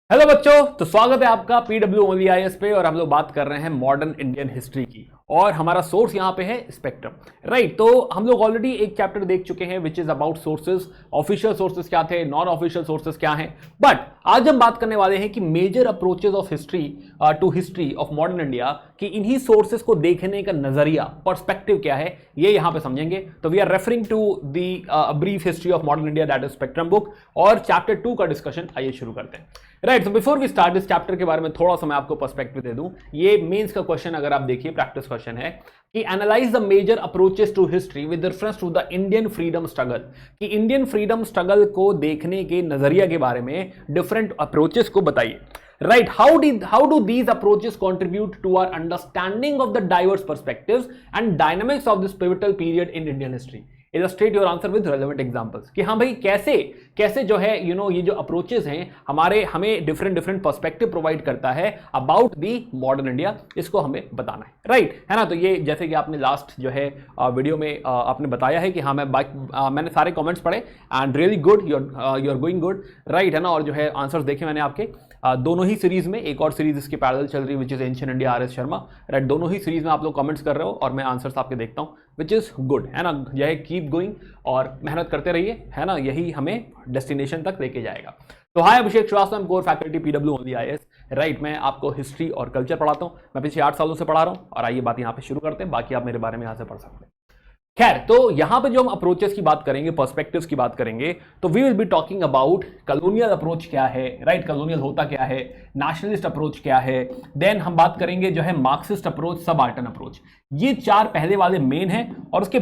Hello बच्चों, तो स्वागत है आपका पीडब्ल्यू ओनली आईएएस पे। और हम लोग बात कर रहे हैं मॉडर्न इंडियन हिस्ट्री की, और हमारा सोर्स यहाँ पे है स्पेक्ट्रम। राइट, तो हम लोग ऑलरेडी एक चैप्टर देख चुके हैं which is about sources. Official sources क्या थे, नॉन ऑफिशियल सोर्सेज क्या हैं। बट आज हम बात करने वाले हैं कि major approaches of history to history of modern India, कि इन्हीं सोर्सेज को देखने का नजरिया, पर्सपेक्टिव क्या है, ये यहाँ पे समझेंगे। तो we are referring to the brief history of modern India, that is spectrum book, और चैप्टर 2 का डिस्कशन आइए शुरू करते हैं। राइट, तो बिफोर वी स्टार्ट इस चैप्टर के बारे में थोड़ा सा मैं आपको पर्सपेक्टिव दे दूं। ये मेंस का क्वेश्चन अगर आप देखिए, प्रैक्टिस क्वेश्चन है कि analyse the major approaches to history with reference to the Indian freedom struggle, कि इंडियन फ्रीडम स्ट्रगल को देखने के नजरिया के बारे में डिफरेंट अप्रोचेस को बताइए। Right, how do these approaches contribute to our understanding of the diverse perspectives and dynamics of this pivotal period in Indian history? Illustrate your answer with relevant examples. कि हाँ भाई, कैसे जो है ये जो अप्रोचेस हैं हमें डिफरेंट पर्सपेक्टिव प्रोवाइड करता है अबाउट दी मॉडर्न इंडिया, इसको हमें बताना है। राइट है ना। तो ये जैसे कि आपने लास्ट जो है वीडियो में आपने बताया है कि हाँ मैंने सारे कमेंट्स पढ़े and really good, you are going good. Right है ना। और जो है आंसर्स देखे मैंने आपके दोनों ही सीरीज में, एक और सीरीज इसकी पैरेलल चल रही है which is ancient India R S Sharma. Right, दोनों ही सीरीज में आप लोग कमेंट्स कर रहे हो और मैं आंसर्स आपके देखता हूँ, विच इज गुड है ना। यह कीप गोइंग और मेहनत करते रहिए, है ना, यही हमें डेस्टिनेशन तक लेके जाएगा। तो hi, Abhishek Srivastava, core faculty PW only IAS. Right, मैं आपको हिस्ट्री और कल्चर पढ़ाता हूँ, मैं पिछले 8 सालों से पढ़ा रहा हूँ। और आइए बात यहाँ पे शुरू करते हैं, बाकी आप मेरे बारे में यहाँ से पढ़ सकते हैं। खैर, तो यहां पे जो हम अप्रोचेस की बात करेंगे, पर्सपेक्टिव्स की बात करेंगे, तो we will be talking about colonial approach क्या है। राइट, कॉलोनियल होता क्या है, नेशनलिस्ट अप्रोच क्या है, देन हम बात करेंगे जो है मार्क्सिस्ट अप्रोच, सबाल्टर्न अप्रोच। ये 4 पहले वाले मेन हैं, और उसके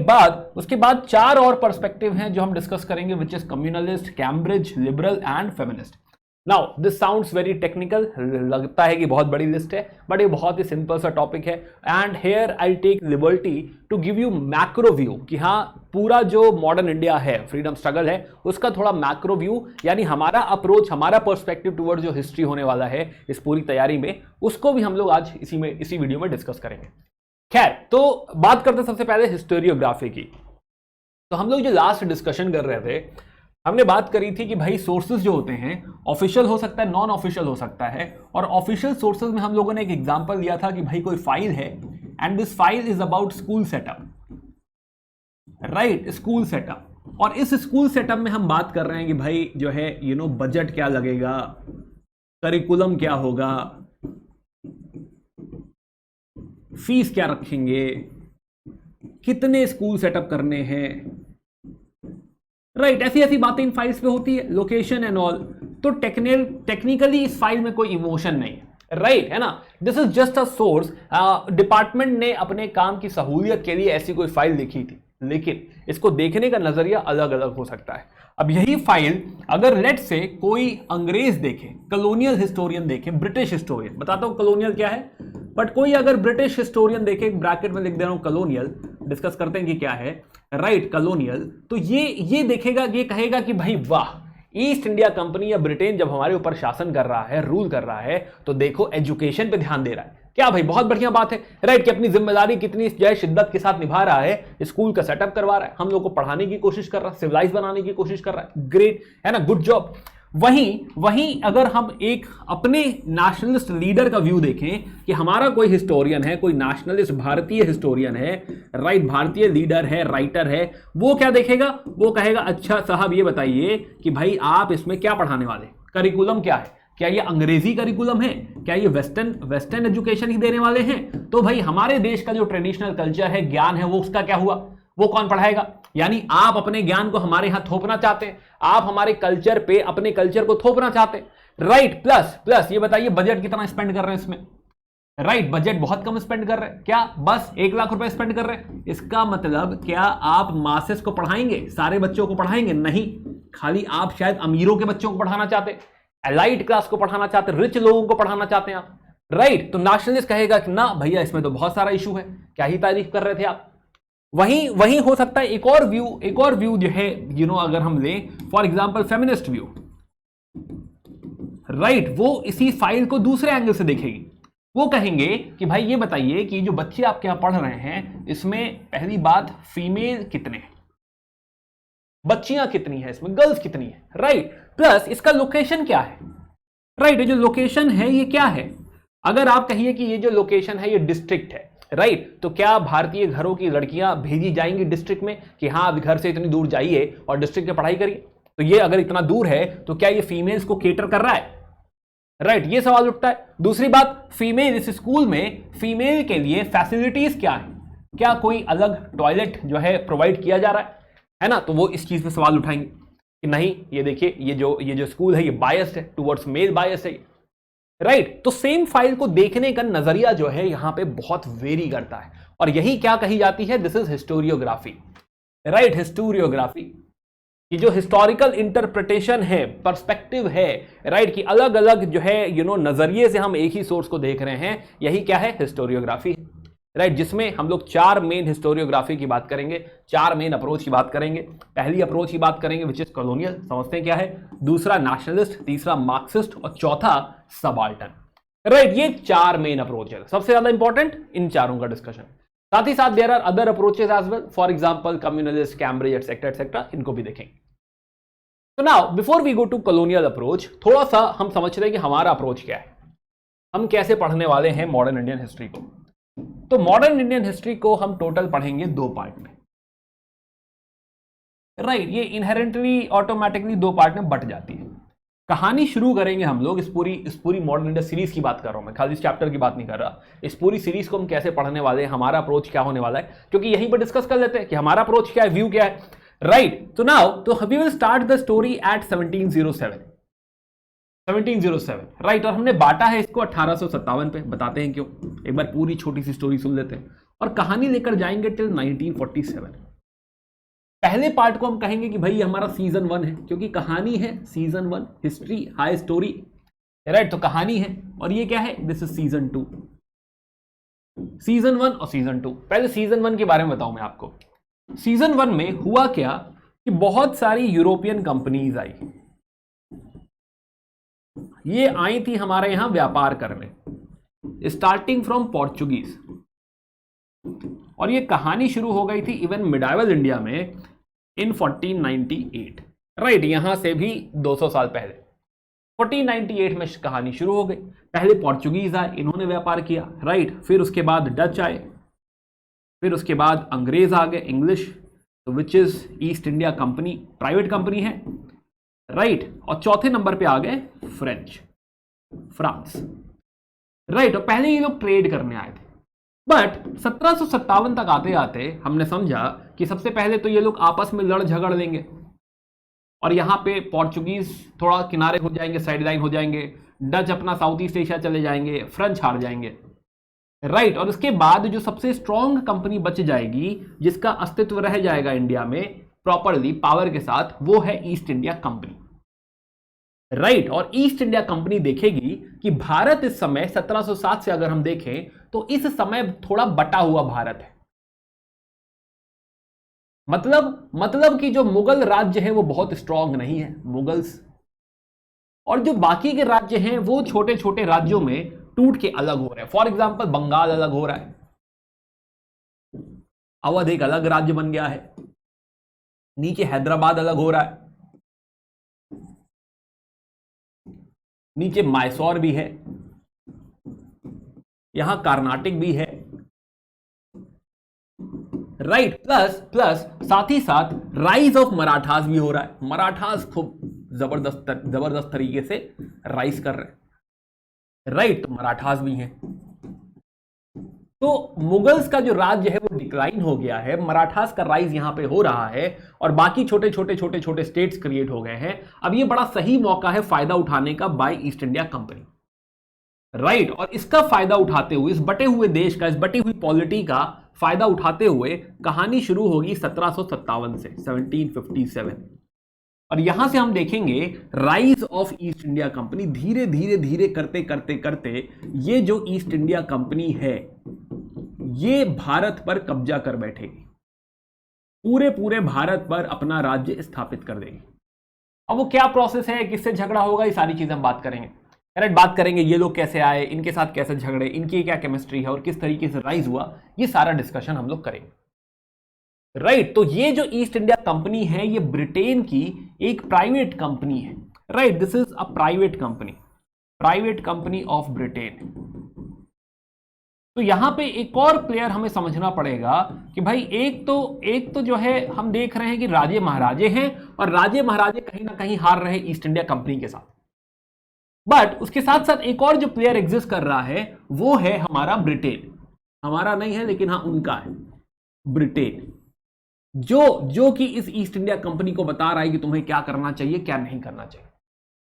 बाद 4 और पर्सपेक्टिव हैं जो हम डिस्कस करेंगे, which is communalist, Cambridge, liberal and feminist. Now this sounds very technical, लगता है कि बहुत बड़ी लिस्ट है, बट ये बहुत ही सिंपल सा टॉपिक है। And here I take liberty to give you macro view, कि हाँ पूरा जो मॉडर्न इंडिया है, फ्रीडम स्ट्रगल है, उसका थोड़ा मैक्रो व्यू, यानी हमारा अप्रोच, हमारा पर्सपेक्टिव टुवर्ड जो हिस्ट्री होने वाला है इस पूरी तैयारी में, उसको भी हम लोग आज इसी वीडियो में डिस्कस करेंगे। खैर, तो बात करते हैं सबसे पहले हिस्टोरियोग्राफी की। तो हम लोग जो लास्ट डिस्कशन कर रहे थे, हमने बात करी थी कि भाई सोर्सेज जो होते हैं ऑफिशियल हो सकता है, नॉन ऑफिशियल हो सकता है। और ऑफिशियल सोर्सेज में हम लोगों ने एक एग्जांपल दिया था कि भाई कोई फाइल है and this file is about school setup. Right, school setup. और इस स्कूल सेटअप में हम बात कर रहे हैं कि भाई जो है बजट क्या लगेगा, करिकुलम क्या होगा, फीस क्या रखेंगे, कितने स्कूल सेटअप करने हैं। राइट, ऐसी बातें इन फाइल्स पे होती है, लोकेशन एंड ऑल। तो टेक्निकली इस फाइल में कोई इमोशन नहीं है। राइट है ना। This is just a source, department ने अपने काम की सहूलियत के लिए ऐसी कोई फाइल लिखी थी, लेकिन इसको देखने का नजरिया अलग अलग हो सकता है। अब यही फाइल अगर लेट से कोई अंग्रेज देखे, कॉलोनियल हिस्टोरियन देखे, ब्रिटिश हिस्टोरियन, बताता हूं कॉलोनियल क्या है, बट कोई अगर ब्रिटिश हिस्टोरियन देखे, ब्रैकेट में लिख दे रहा हूं कॉलोनियल, डिस्कस करते हैं कि क्या है। राइट, कॉलोनियल, तो ये देखेगा, ये कहेगा कि भाई वाह, ईस्ट इंडिया कंपनी या ब्रिटेन जब हमारे ऊपर शासन कर रहा है, रूल कर रहा है, तो देखो एजुकेशन पे ध्यान दे रहा है। क्या भाई, बहुत बढ़िया बात है। राइट, कि अपनी जिम्मेदारी कितनी जो है शिद्दत के साथ निभा रहा है, स्कूल का सेटअप करवा रहा है, हम लोग को पढ़ाने की कोशिश कर रहा है, सिविलाइज बनाने की कोशिश कर रहा है, ग्रेट है ना, गुड जॉब। वहीं अगर हम एक अपने नेशनलिस्ट लीडर का व्यू देखें कि हमारा कोई हिस्टोरियन है, कोई नेशनलिस्ट भारतीय हिस्टोरियन है, राइट, भारतीय लीडर है, राइटर है, वो क्या देखेगा, वो कहेगा अच्छा साहब ये बताइए कि भाई आप इसमें क्या पढ़ाने वाले, करिकुलम क्या है, क्या ये अंग्रेजी करिकुलम है, क्या ये वेस्टर्न एजुकेशन ही देने वाले हैं। तो भाई हमारे देश का जो ट्रेडिशनल कल्चर है, ज्ञान है, वो उसका क्या हुआ, वो कौन पढ़ाएगा। यानी आप अपने ज्ञान को हमारे यहां थोपना चाहते हैं, आप हमारे कल्चर पे अपने कल्चर को थोपना चाहते हैं। राइट, प्लस ये बताइए बजट कितना स्पेंड कर रहे हैं इसमें। राइट, बजट बहुत कम स्पेंड कर रहे हैं, क्या बस 1 लाख रुपए स्पेंड कर रहे हैं। इसका मतलब क्या आप मासेस को पढ़ाएंगे, सारे बच्चों को पढ़ाएंगे, नहीं, खाली आप शायद अमीरों के बच्चों को पढ़ाना चाहते, एलाइट क्लास को पढ़ाना चाहते, रिच लोगों को पढ़ाना चाहते हैं आप। राइट, तो नेशनलिस्ट कहेगा कि ना भैया इसमें तो बहुत सारा इशू है, क्या ही तारीफ कर रहे थे आप। वहीं हो सकता है एक और व्यू जो है अगर हम लें for example feminist view. Right, वो इसी फाइल को दूसरे एंगल से देखेगी, वो कहेंगे कि भाई ये बताइए कि जो बच्चे आपके यहां पढ़ रहे हैं इसमें पहली बात फीमेल कितने हैं, बच्चियां कितनी है, इसमें गर्ल्स कितनी है। राइट, प्लस इसका लोकेशन क्या है, राइट। ये जो लोकेशन है ये क्या है? अगर आप कहिए कि ये जो लोकेशन है ये डिस्ट्रिक्ट है, राइट, तो क्या भारतीय घरों की लड़कियां भेजी जाएंगी डिस्ट्रिक्ट में कि हाँ अब घर से इतनी दूर जाइए और डिस्ट्रिक्ट में पढ़ाई करिए? तो ये अगर इतना दूर है तो क्या ये फीमेल्स को केटर कर रहा है? राइट, ये सवाल उठता है। दूसरी बात, फीमेल इस स्कूल में फीमेल के लिए फैसिलिटीज क्या है? क्या कोई अलग टॉयलेट जो है प्रोवाइड किया जा रहा है ना? तो वो इस चीज पे सवाल उठाएंगे कि नहीं, ये देखिए ये जो स्कूल है ये बायस्ड है, टुवर्ड्स मेल बायस्ड है, राइट। तो सेम फाइल को देखने का नजरिया जो है यहां पे बहुत वेरी करता है, और यही क्या कही जाती है, this is historiography, right. Historiography कि जो हिस्टोरिकल इंटरप्रिटेशन है, पर्सपेक्टिव है, राइट, कि अलग अलग जो है नजरिए से हम एक ही सोर्स को देख रहे हैं, यही क्या है, हिस्टोरियोग्राफी, राइट। जिसमें हम लोग 4 मेन हिस्टोरियोग्राफी की बात करेंगे, 4 मेन अप्रोच की बात करेंगे। पहली अप्रोच की बात करेंगे विच इज कॉलोनियल, समझते हैं क्या है, दूसरा नेशनलिस्ट, तीसरा मार्क्सिस्ट और चौथा सबाल्टन, राइट। ये 4 मेन अप्रोच है, सबसे ज्यादा इंपॉर्टेंट इन चारों का डिस्कशन। साथ ही साथ there are other approaches as well, for example communalist, Cambridge etcetera etcetera, इनको भी देखेंगे। तो now before we go to colonial approach, थोड़ा सा हम समझ रहे हैं कि हमारा अप्रोच क्या है, हम कैसे पढ़ने वाले हैं मॉडर्न इंडियन हिस्ट्री को। तो मॉडर्न इंडियन हिस्ट्री को हम टोटल पढ़ेंगे 2 पार्ट में, राइट। ये इनहेरेंटली ऑटोमेटिकली 2 पार्ट में बट जाती है। कहानी शुरू करेंगे हम लोग इस पूरी मॉडर्न इंडिया सीरीज की बात कर रहा हूं मैं, खाली इस चैप्टर की बात नहीं कर रहा। इस पूरी सीरीज को हम कैसे पढ़ने वाले हैं, हमारा अप्रोच क्या होने वाला है, क्योंकि यहीं पर डिस्कस कर लेते हैं कि हमारा अप्रोच क्या है, व्यू क्या है, राइट। तो now we will start the story at 1707, right. और हमने बांटा है इसको 1857 पे, बताते हैं क्यों, एक बार पूरी छोटी सी स्टोरी सुन लेते हैं, और कहानी लेकर जाएंगे टिल 1947। पहले पार्ट को हम कहेंगे कि भाई ये हमारा सीजन 1 है, क्योंकि कहानी है season 1, history high story, right. तो कहानी है, और ये क्या है, दिस इज सीजन 2, सीजन 1 और सीजन 2। पहले सीजन 1 के बारे में बताऊं मैं आपको। सीजन 1 में हुआ क्या कि बहुत सारी यूरोपियन कंपनीज आई, ये आई थी हमारे यहां व्यापार करने, स्टार्टिंग फ्रॉम पोर्चुगीज, और ये कहानी शुरू हो गई थी इवन मिडाइवल इंडिया में इन 1498, राइट। यहां से भी 200 साल पहले 1498 में कहानी शुरू हो गई। पहले पोर्चुगीज आए, इन्होंने व्यापार किया, राइट। फिर उसके बाद डच आए, फिर उसके बाद अंग्रेज आ गए, English, which is east India company, private company है, राइट। और चौथे नंबर पे आ गए फ्रेंच, फ्रांस, राइट। और पहले ये लोग ट्रेड करने आए थे, बट 1757 तक आते आते हमने समझा कि सबसे पहले तो ये लोग आपस में लड़ झगड़ लेंगे, और यहां पे पोर्चुगीज थोड़ा किनारे हो जाएंगे, साइड लाइन हो जाएंगे, डच अपना साउथ ईस्ट एशिया चले जाएंगे, फ्रेंच हार जाएंगे, राइट। और उसके बाद जो सबसे स्ट्रॉन्ग कंपनी बच जाएगी, जिसका अस्तित्व रह जाएगा इंडिया में प्रॉपरली पावर के साथ, वो है ईस्ट इंडिया कंपनी, राइट। और ईस्ट इंडिया कंपनी देखेगी कि भारत इस समय 1707 से अगर हम देखें तो इस समय थोड़ा बटा हुआ भारत है, मतलब कि जो मुगल राज्य है वो बहुत स्ट्रांग नहीं है, मुगल्स, और जो बाकी के राज्य हैं वो छोटे छोटे राज्यों में टूट के अलग हो रहे हैं। फॉर एग्जांपल बंगाल अलग हो रहा है, अवध एक अलग राज्य बन गया है, नीचे हैदराबाद अलग हो रहा है, नीचे मैसूर भी है, यहां कर्नाटक भी है, राइट। प्लस साथ ही साथ राइज ऑफ मराठास भी हो रहा है, मराठास खूब जबरदस्त तरीके से राइज कर रहे हैं, राइट। तो मराठास भी हैं। तो मुगल्स का जो राज्य है वो डिक्लाइन हो गया है, मराठास का राइज यहां पे हो रहा है, और बाकी छोटे छोटे स्टेट्स क्रिएट हो गए हैं। अब ये बड़ा सही मौका है फायदा उठाने का by East India Company, right. और इसका फायदा उठाते हुए, इस बटे हुए देश का, इस बटी हुई पॉलिटी का फायदा उठाते हुए कहानी शुरू होगी 1757 से 1757, और यहां से हम देखेंगे rise of east India company. धीरे धीरे धीरे करते करते करते ये जो ईस्ट इंडिया कंपनी है ये भारत पर कब्जा कर बैठेगी, पूरे भारत पर अपना राज्य स्थापित कर देगी। अब वो क्या प्रोसेस है, किससे झगड़ा होगा, ये सारी चीजें हम बात करेंगे, राइट। बात करेंगे ये लोग कैसे आए, इनके साथ कैसे झगड़े, इनकी क्या केमिस्ट्री है और किस तरीके से राइज हुआ, ये सारा डिस्कशन हम लोग करेंगे, राइट। तो ये जो ईस्ट इंडिया कंपनी है ये ब्रिटेन की एक प्राइवेट कंपनी है, right. This is a private company, private company of Britain. तो यहां पे एक और प्लेयर हमें समझना पड़ेगा कि भाई एक तो जो है हम देख रहे हैं कि राजे महाराजे हैं और राजे महाराजे कहीं ना कहीं हार रहे ईस्ट इंडिया कंपनी के साथ, बट उसके साथ साथ एक और जो प्लेयर एग्जिस्ट कर रहा है वो है हमारा ब्रिटेन। हमारा नहीं है लेकिन हाँ उनका है, ब्रिटेन, जो कि इस ईस्ट इंडिया कंपनी को बता रहा है कि तुम्हें क्या करना चाहिए क्या नहीं करना चाहिए।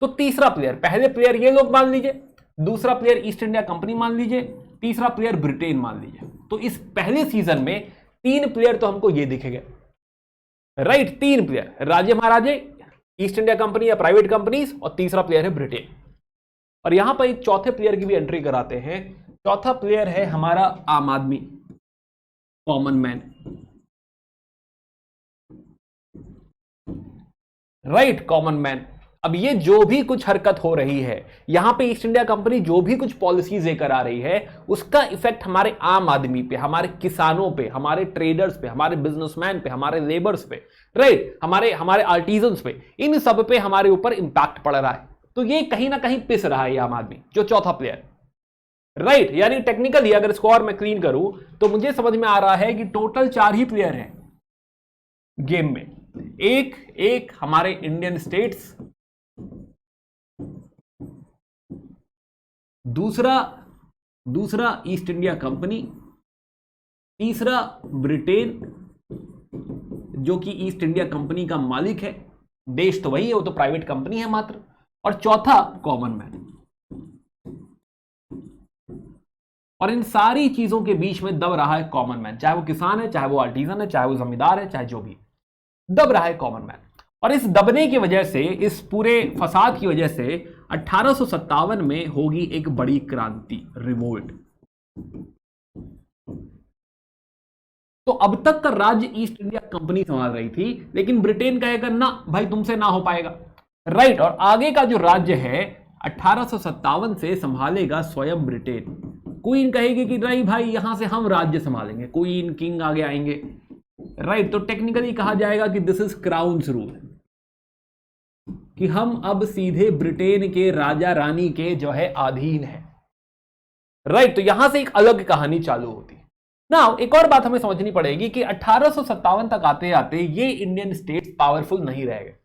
तो तीसरा प्लेयर, पहले प्लेयर ये लोग मान लीजिए, दूसरा प्लेयर ईस्ट इंडिया कंपनी मान लीजिए, तीसरा प्लेयर ब्रिटेन मान लीजिए। तो इस पहले सीजन में 3 प्लेयर तो हमको ये दिखेंगे, राइट, 3 प्लेयर, राजे महाराजे, ईस्ट इंडिया कंपनी या प्राइवेट कंपनीज, और तीसरा प्लेयर है ब्रिटेन। और यहां पर एक चौथे प्लेयर की भी एंट्री कराते हैं। चौथा प्लेयर है हमारा आम आदमी, common man, right, common man. अब ये जो भी कुछ हरकत हो रही है यहां पे ईस्ट इंडिया कंपनी जो भी कुछ पॉलिसीज लेकर आ रही है उसका इफेक्ट हमारे आम आदमी पे, हमारे किसानों पे, हमारे ट्रेडर्स पे, हमारे बिजनेसमैन पे, हमारे लेबर्स पे, राइट, हमारे आर्टिजन्स पे, इन सब पे हमारे ऊपर इंपैक्ट पड़ रहा है। तो ये कहीं ना कहीं पिस रहा है ये आम आदमी, जो चौथा प्लेयर, राइट। यानी टेक्निकली अगर स्कोर में क्लीन करूं तो मुझे समझ में आ रहा है कि टोटल 4 ही प्लेयर हैं गेम में। एक हमारे इंडियन स्टेट्स, दूसरा ईस्ट इंडिया कंपनी, तीसरा ब्रिटेन जो कि ईस्ट इंडिया कंपनी का मालिक है, देश तो वही है, वो तो प्राइवेट कंपनी है मात्र, और चौथा कॉमन मैन। और इन सारी चीजों के बीच में दब रहा है कॉमन मैन, चाहे वो किसान है, चाहे वो आर्टिजन है, चाहे वो जमींदार है, चाहे जो भी, दब रहा है कॉमन मैन। और इस दबने की वजह से, इस पूरे फसाद की वजह से 1857 में होगी एक बड़ी क्रांति, रिवोल्ट। तो अब तक का राज्य ईस्ट इंडिया कंपनी संभाल रही थी, लेकिन ब्रिटेन कहेगा ना भाई तुमसे ना हो पाएगा, राइट। और आगे का जो राज्य है 1857 से संभालेगा स्वयं ब्रिटेन। क्वीन कहेगी कि नहीं भाई यहां से हम राज्य संभालेंगे, क्वीन किंग आगे आएंगे, राइट। तो टेक्निकली कहा जाएगा कि दिस इज क्राउन्स रूल, कि हम अब सीधे ब्रिटेन के राजा रानी के जो है अधीन है, राइट। तो यहां से एक अलग कहानी चालू होती है। नाउ एक और बात हमें समझनी पड़ेगी कि 1857 तक आते आते ये इंडियन स्टेट्स पावरफुल नहीं रह गए,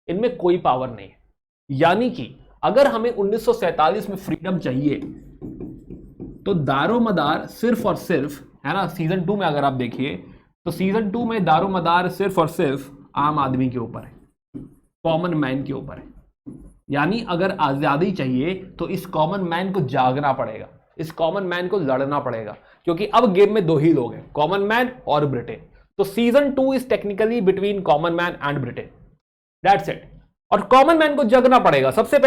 इनमें कोई पावर नहीं है। यानी कि अगर हमें 1947 में फ्रीडम चाहिए तो दारोमदार सिर्फ और सिर्फ, है ना, सीजन 2 में अगर आप देखिए तो सीजन 2 में दारोमदार सिर्फ और सिर्फ आम आदमी के ऊपर है, कॉमन मैन के ऊपर है। यानी अगर आजादी चाहिए तो इस कॉमन मैन को जागना पड़ेगा, इस कॉमन मैन को लड़ना पड़ेगा, क्योंकि अब गेम में 2 ही लोग हैं, कॉमन मैन और ब्रिटेन। तो season 2 is technically between common man and Britain, that's it. और कॉमन मैन को जगना पड़ेगा। सबसे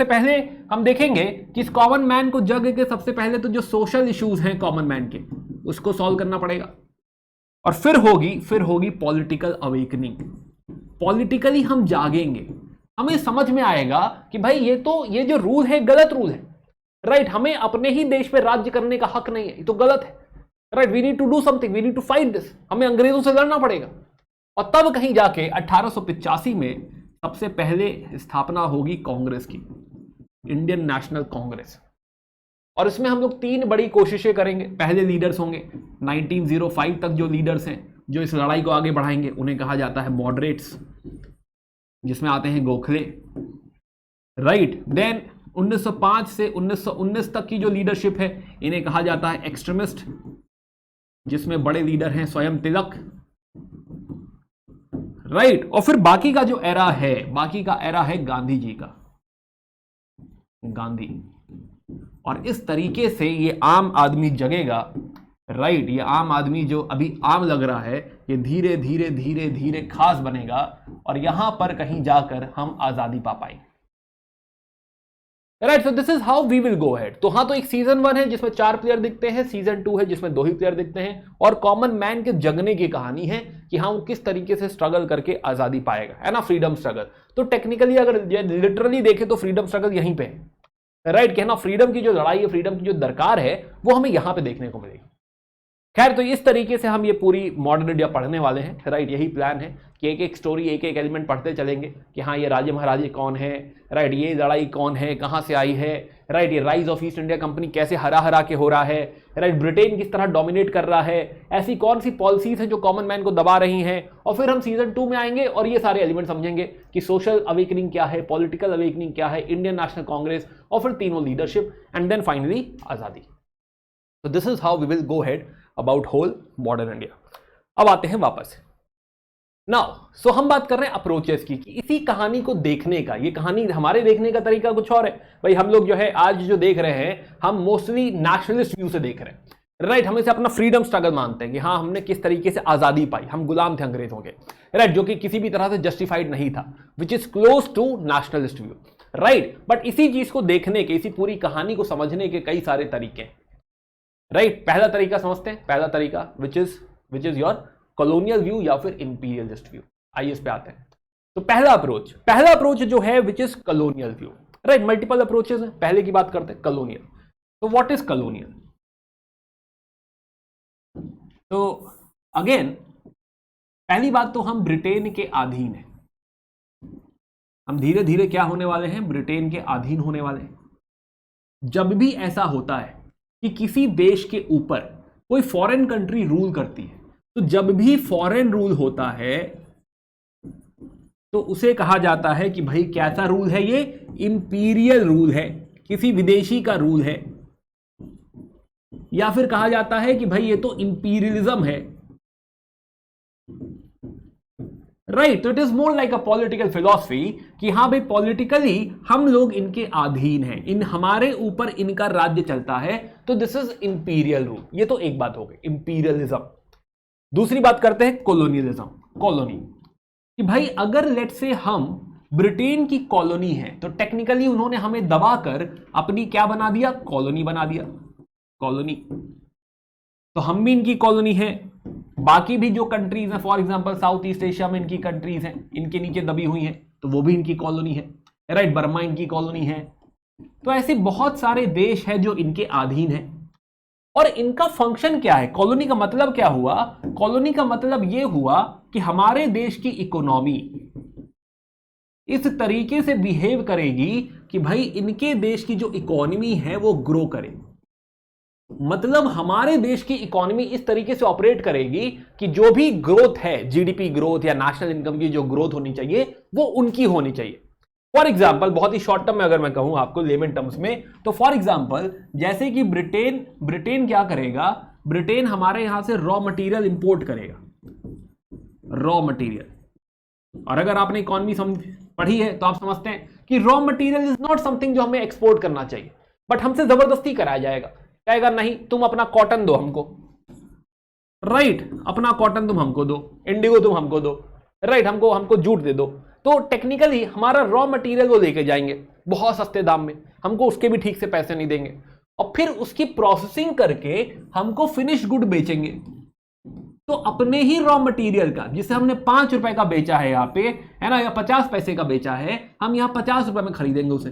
पहले हम देखेंगे कि इस कॉमन मैन को जग के सबसे पहले तो जो सोशल इश्यूज हैं कॉमन मैन के, उसको सॉल्व करना पड़ेगा। और फिर होगी पॉलिटिकल अवेकनिंग। पॉलिटिकली हम जागेंगे, हमें समझ में आएगा कि भाई ये जो रूल है गलत रूल है, राइट। हमें अपने ही देश पे राज्य करने का हक नहीं है, ये तो गलत है, right. We need to do something, we need to fight this, हमें अंग्रेजों से लड़ना पड़ेगा। और तब कहीं जाके 1885 में सबसे पहले स्थापना होगी कांग्रेस की, इंडियन नेशनल कांग्रेस। और इसमें हम लोग 3 बड़ी कोशिशें करेंगे। पहले लीडर्स होंगे 1905 तक, जो लीडर्स हैं जो इस लड़ाई को आगे बढ़ाएंगे उन्हें कहा जाता है मॉडरेट्स, जिसमें आते हैं गोखले, राइट। देन 1905 से 1919 तक की जो लीडरशिप है इन्हें कहा जाता है एक्सट्रीमिस्ट, जिसमें बड़े लीडर हैं स्वयं तिलक, राइट। और फिर बाकी का जो एरा है गांधी जी का, गांधी। और इस तरीके से ये आम आदमी जगेगा, राइट। ये आम आदमी जो अभी आम लग रहा है ये धीरे धीरे धीरे धीरे खास बनेगा, और यहां पर कहीं जाकर हम आजादी पा पाएंगे, right. So this is how we will go head. तो हाँ, तो एक सीजन 1 है जिसमें 4 प्लेयर दिखते हैं, सीजन 2 है जिसमें 2 ही प्लेयर दिखते हैं, और कॉमन मैन के जगने की कहानी है कि हाँ वो किस तरीके से स्ट्रगल करके आजादी पाएगा, है ना, फ्रीडम स्ट्रगल। तो टेक्निकली अगर लिटरली देखें तो फ्रीडम स्ट्रगल यहीं पे है, राइट। कि ना फ्रीडम की जो लड़ाई है, फ्रीडम की जो दरकार है वो हमें यहां पे देखने को मिलेगी। खैर, तो इस तरीके से हम ये पूरी मॉडर्न इंडिया पढ़ने वाले हैं, राइट। यही प्लान है कि एक एक स्टोरी, एक एक एलिमेंट पढ़ते चलेंगे कि हाँ ये राजे महाराजे कौन है, राइट, ये लड़ाई कौन है, कहाँ से आई है, राइट, ये rise of east India company कैसे हरा हरा के हो रहा है, राइट, ब्रिटेन किस तरह डोमिनेट कर रहा है, ऐसी कौन सी पॉलिसीज हैं जो कॉमन मैन को दबा रही हैं। और फिर हम सीजन 2 में आएंगे और ये सारे एलिमेंट समझेंगे कि सोशल अवेकनिंग क्या है, पॉलिटिकल अवेकनिंग क्या है, इंडियन नेशनल कांग्रेस, और फिर तीनों लीडरशिप, एंड देन फाइनली आजादी। तो this is how we will go head about whole modern India. अब आते हैं वापस नाउ। सो हम बात कर रहे हैं अप्रोचेस की, कि इसी कहानी को देखने का, ये कहानी हमारे देखने का तरीका कुछ और है। भाई हम लोग जो है आज जो देख रहे हैं, हम मोस्टली नेशनलिस्ट व्यू से देख रहे हैं, राइट। हम इसे अपना फ्रीडम स्ट्रगल मानते हैं कि हाँ हमने किस तरीके से आजादी पाई, हम गुलाम थे अंग्रेजों के, राइट, जो कि किसी भी तरह से जस्टिफाइड नहीं था, which is close to nationalist view, right. But इसी चीज को देखने के, इसी पूरी कहानी को समझने के कई सारे तरीके हैं, राइट। पहला तरीका समझते हैं, पहला तरीका which is your colonial view या फिर इंपीरियलिस्ट व्यू। आइए इस पे आते हैं। तो पहला अप्रोच जो है which is colonial view, right. Multiple approaches हैं, पहले की बात करते हैं कॉलोनियल। तो व्हाट इज कॉलोनियल? तो अगेन पहली बात तो हम ब्रिटेन के अधीन हैं, हम धीरे धीरे क्या होने वाले हैं, ब्रिटेन के अधीन होने वाले हैं। जब भी ऐसा होता है कि किसी देश के ऊपर कोई फॉरेन कंट्री रूल करती है, तो जब भी फॉरेन रूल होता है तो उसे कहा जाता है कि भाई कैसा रूल है, ये इंपीरियल रूल है, किसी विदेशी का रूल है, या फिर कहा जाता है कि भाई ये तो इंपीरियलिज्म है, राइट। तो it is more like a political philosophy कि हाँ भाई पॉलिटिकली हम लोग इनके अधीन हैं, इन हमारे ऊपर इनका राज्य चलता है, तो दिस इज इंपीरियल रूल। ये तो एक बात हो गई इंपीरियलिज्म। दूसरी बात करते हैं कोलोनियलिज्म, कॉलोनी, कि भाई अगर लेट से हम ब्रिटेन की कॉलोनी है तो टेक्निकली उन्होंने हमें दबाकर अपनी क्या बना दिया, कॉलोनी बना दिया, कॉलोनी। तो हम भी इनकी कॉलोनी है, बाकी भी जो कंट्रीज हैं, for example south east Asia में इनकी कंट्रीज हैं, इनके नीचे दबी हुई हैं, तो वो भी इनकी कॉलोनी है, राइट। बर्मा इनकी कॉलोनी है। तो ऐसे बहुत सारे देश हैं जो इनके अधीन हैं, और इनका फंक्शन क्या है, कॉलोनी का मतलब क्या हुआ, कॉलोनी का मतलब यह हुआ कि हमारे देश की इकोनॉमी इस तरीके से बिहेव करेगी कि भाई इनके देश की जो इकोनॉमी है वो ग्रो करे। मतलब हमारे देश की इकोनॉमी इस तरीके से ऑपरेट करेगी कि जो भी ग्रोथ है, जीडीपी ग्रोथ या नेशनल इनकम की जो ग्रोथ होनी चाहिए वो उनकी होनी चाहिए। फॉर एग्जाम्पल, बहुत ही शॉर्ट टर्म में अगर मैं कहूं आपको, लेमन टर्म्स में, तो फॉर एग्जाम्पल जैसे कि ब्रिटेन क्या करेगा, ब्रिटेन हमारे यहां से रॉ मटेरियल इंपोर्ट करेगा, रॉ मटेरियल। और अगर आपने इकोनॉमी पढ़ी है तो आप समझते हैं कि raw material is not something जो हमें एक्सपोर्ट करना चाहिए, बट हमसे जबरदस्ती कराया जाएगा, कहेगा नहीं तुम अपना कॉटन दो हमको, राइट, अपना कॉटन तुम हमको दो, इंडिगो तुम हमको दो, राइट, हमको जूट दे दो। तो टेक्निकली हमारा रॉ मटेरियल वो लेके जाएंगे बहुत सस्ते दाम में, हमको उसके भी ठीक से पैसे नहीं देंगे, और फिर उसकी प्रोसेसिंग करके हमको फिनिश गुड बेचेंगे। तो अपने ही रॉ मटेरियल का, जिसे हमने 5 रुपए का बेचा है यहाँ पे, है ना, या 50 पैसे का बेचा है, हम यहाँ 50 रुपए में खरीदेंगे उसे।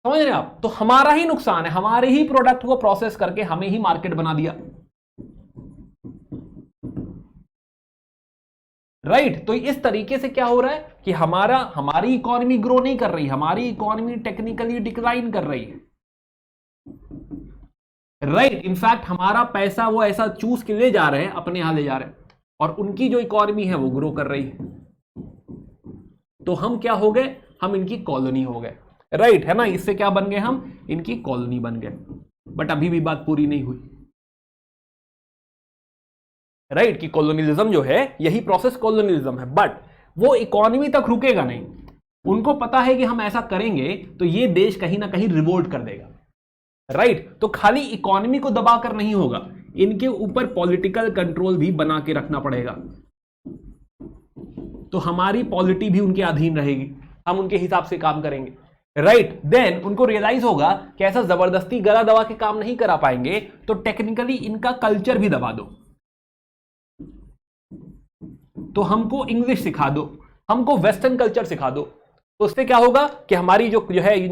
समझ रहे हैं आप? तो हमारा ही नुकसान है, हमारे ही प्रोडक्ट को प्रोसेस करके हमें ही मार्केट बना दिया, राइट। तो इस तरीके से क्या हो रहा है कि हमारी इकोनॉमी ग्रो नहीं कर रही, हमारी इकोनॉमी टेक्निकली डिक्लाइन कर रही है, राइट। इनफैक्ट हमारा पैसा वो ऐसा चूस के ले जा रहे हैं, अपने यहां ले जा रहे हैं, और उनकी जो इकोनॉमी है वो ग्रो कर रही है। तो हम क्या हो गए, हम इनकी कॉलोनी हो गए, राइट, है ना। इससे क्या बन गए, हम इनकी कॉलोनी बन गए। बट अभी भी बात पूरी नहीं हुई, राइट, कि कॉलोनियलिज्म जो है यही प्रोसेस कॉलोनियलिज्म है, बट वो इकोनॉमी तक रुकेगा नहीं। उनको पता है कि हम ऐसा करेंगे तो ये देश कहीं ना कहीं रिवोल्ट कर देगा, राइट। तो खाली इकोनॉमी को दबाकर नहीं होगा, इनके ऊपर पॉलिटिकल कंट्रोल भी बना के रखना पड़ेगा। तो हमारी पॉलिटी भी उनके अधीन रहेगी, हम उनके हिसाब से काम करेंगे, राइट। देन उनको रियलाइज होगा कि ऐसा जबरदस्ती गला दबा के काम नहीं करा पाएंगे, तो टेक्निकली इनका कल्चर भी दबा दो, तो हमको इंग्लिश सिखा दो, हमको वेस्टर्न कल्चर सिखा दो। तो उससे क्या होगा कि हमारी जो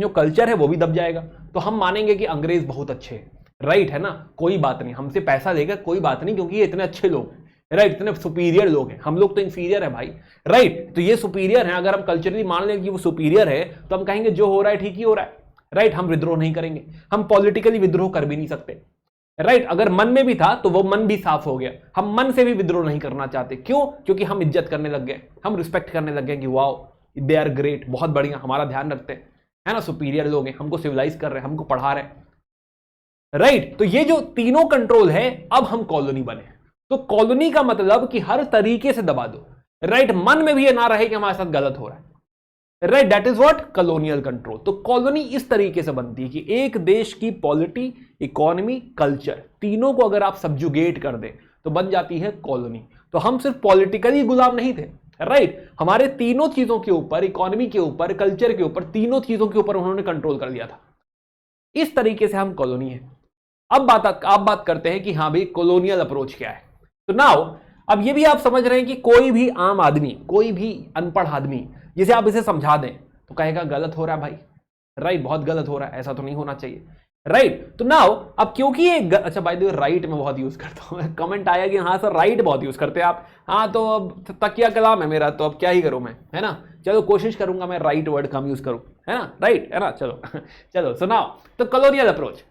कल्चर है वो भी दब जाएगा। तो हम मानेंगे कि अंग्रेज बहुत अच्छे हैं, राइट है ना, कोई बात नहीं, हमसे पैसा लेगा कोई बात नहीं, क्योंकि ये इतने अच्छे लोग हैं, राइट, इतने सुपीरियर लोग हैं, हम लोग तो इंफीरियर है भाई, राइट, तो ये सुपीरियर है, अगर हम कल्चरली मान लें कि वो सुपीरियर है तो हम कहेंगे जो हो रहा है ठीक ही हो रहा है, राइट, हम विद्रोह नहीं करेंगे, हम पॉलिटिकली विद्रोह कर भी नहीं सकते, राइट, अगर मन में भी था तो वो मन भी साफ हो गया, हम मन से भी विद्रोह नहीं करना चाहते, क्यों, क्योंकि हम इज्जत करने लग गए, हम रिस्पेक्ट करने लग गए कि वाओ दे आर ग्रेट, बहुत बढ़िया, हमारा ध्यान रखते हैं, है ना, सुपीरियर लोग हैं, हमको सिविलाइज कर रहे हैं, हमको पढ़ा रहे हैं, राइट, तो ये जो तीनों कंट्रोल है, अब हम कॉलोनी बने, तो कॉलोनी का मतलब कि हर तरीके से दबा दो, राइट, मन में भी ये ना रहे कि हमारे साथ गलत हो रहा है, right, that is what colonial control. तो कॉलोनी इस तरीके से बनती है कि एक देश की पॉलिटी, इकोनॉमी, कल्चर, तीनों को अगर आप सब्जुगेट कर दे तो बन जाती है कॉलोनी। तो हम सिर्फ पॉलिटिकली गुलाम नहीं थे, राइट, हमारे तीनों चीजों के ऊपर, इकोनॉमी के ऊपर, कल्चर के ऊपर, तीनों चीजों के ऊपर उन्होंने कंट्रोल कर लिया था, इस तरीके से हम कॉलोनी है। अब आप बात करते हैं कि हाँ भाई कॉलोनियल अप्रोच क्या है। तो नाउ अब ये भी आप समझ रहे हैं कि कोई भी आम आदमी, कोई भी अनपढ़ आदमी जिसे आप इसे समझा दें तो कहेगा गलत हो रहा है भाई, राइट, बहुत गलत हो रहा है, ऐसा तो नहीं होना चाहिए, राइट। तो नाउ अब क्योंकि ये अच्छा बाय द वे राइट में बहुत यूज करता हूं, कमेंट आया कि हाँ सर राइट बहुत यूज करते हैं आप, हाँ तो अब तकिया कलाम है मेरा, तो अब क्या ही करूं मैं, है ना, चलो कोशिश करूंगा मैं राइट वर्ड कम यूज करूं, है ना, राइट, है ना, चलो चलो सुनाओ। तो कॉलोनियल अप्रोच,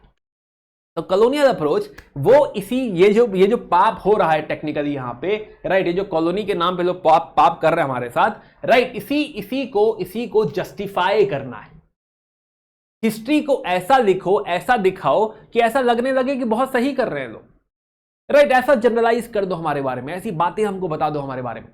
तो कॉलोनियल अप्रोच वो इसी ये जो पाप हो रहा है टेक्निकली यहाँ पे, राइट, ये जो कॉलोनी के नाम पे लोग पाप कर रहे हैं हमारे साथ, राइट, इसी को जस्टिफाई करना है। हिस्ट्री को ऐसा लिखो, ऐसा दिखाओ कि ऐसा लगने लगे कि बहुत सही कर रहे हैं लोग, राइट, ऐसा जनरलाइज कर दो हमारे बारे में, ऐसी बातें हमको बता दो हमारे बारे में,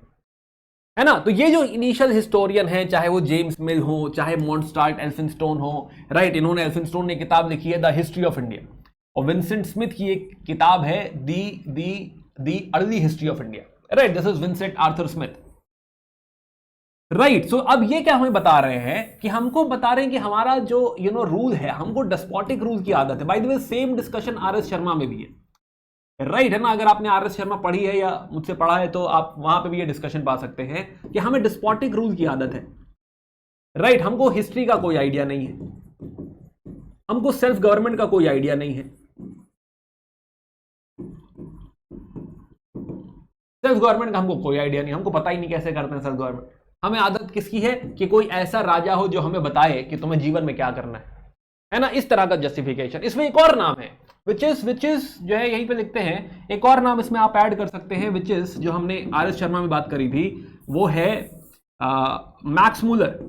है ना। तो ये जो इनिशियल हिस्टोरियन है, चाहे वो जेम्स मिल हो, चाहे मॉन्स्टार्ट एल्फिंस्टोन हो, राइट, इन्होंने एल्फिंस्टोन ने किताब लिखी है द हिस्ट्री ऑफ इंडिया, और विंसेंट स्मिथ की एक किताब है the early history of India, right, this is Vincent Arthur Smith, right. So अब ये क्या हमें बता रहे हैं कि हमको बता रहे हैं कि हमारा जो रूल है, हमको डेस्पोटिक रूल की आदत है। Bye the way same discussion R S Sharma में भी है, राइट, है ना, अगर आपने आर एस शर्मा पढ़ी है या मुझसे पढ़ा है तो आप वहां पे भी ये डिस्कशन पा सकते हैं कि हमें डेस्पोटिक रूल की आदत है, राइट, हमको हिस्ट्री का कोई आइडिया नहीं है, हमको सेल्फ गवर्नमेंट का कोई आइडिया नहीं है, सेल्फ गवर्नमेंट का हमको कोई आइडिया नहीं, हमको पता ही नहीं कैसे करते हैं सेल्फ गवर्नमेंट। हमें आदत किसकी है कि कोई ऐसा राजा हो जो हमें बताए कि तुम्हें जीवन में क्या करना है ना, इस तरह का जस्टिफिकेशन। इसमें एक और नाम है विच इज जो है यहीं पे लिखते हैं, एक और नाम इसमें आप ऐड कर सकते हैं, विच इज जो हमने आर एस शर्मा में बात करी थी, वो है मैक्स मूलर।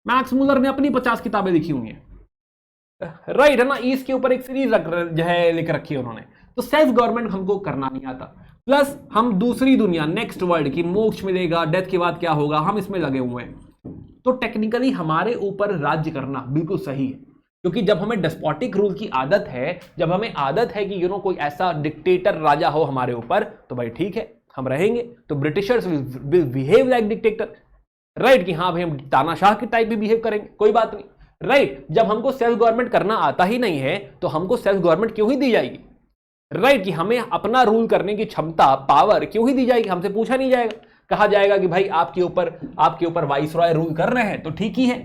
मैक्स मूलर ने अपनी 50 किताबें लिखी हुई हैं, राइट, है ना, ईस्ट के ऊपर एक सीरीज जो है लिख रखी है उन्होंने। तो सेल्फ गवर्नमेंट हमको करना नहीं आता, प्लस हम दूसरी दुनिया, नेक्स्ट वर्ल्ड की, मोक्ष मिलेगा, डेथ के बाद क्या होगा, हम इसमें लगे हुए हैं। तो टेक्निकली हमारे ऊपर राज्य करना बिल्कुल सही है, क्योंकि जब हमें डेस्पोटिक रूल की आदत है, जब हमें आदत है कि कोई ऐसा डिक्टेटर राजा हो हमारे ऊपर, तो भाई ठीक है हम रहेंगे। तो Britishers will behave like dictator, right, कि हाँ भाई हम तानाशाह के टाइप भी बिहेव करेंगे, कोई बात नहीं, राइट। जब हमको सेल्फ गवर्नमेंट करना आता ही नहीं है तो हमको सेल्फ गवर्नमेंट क्यों ही दी जाएगी, राइट, कि हमें अपना रूल करने की क्षमता, पावर क्यों ही दी जाएगी, हमसे पूछा नहीं जाएगा, कहा जाएगा कि भाई आपके ऊपर वाइसरॉय रूल कर रहे हैं तो ठीक ही है।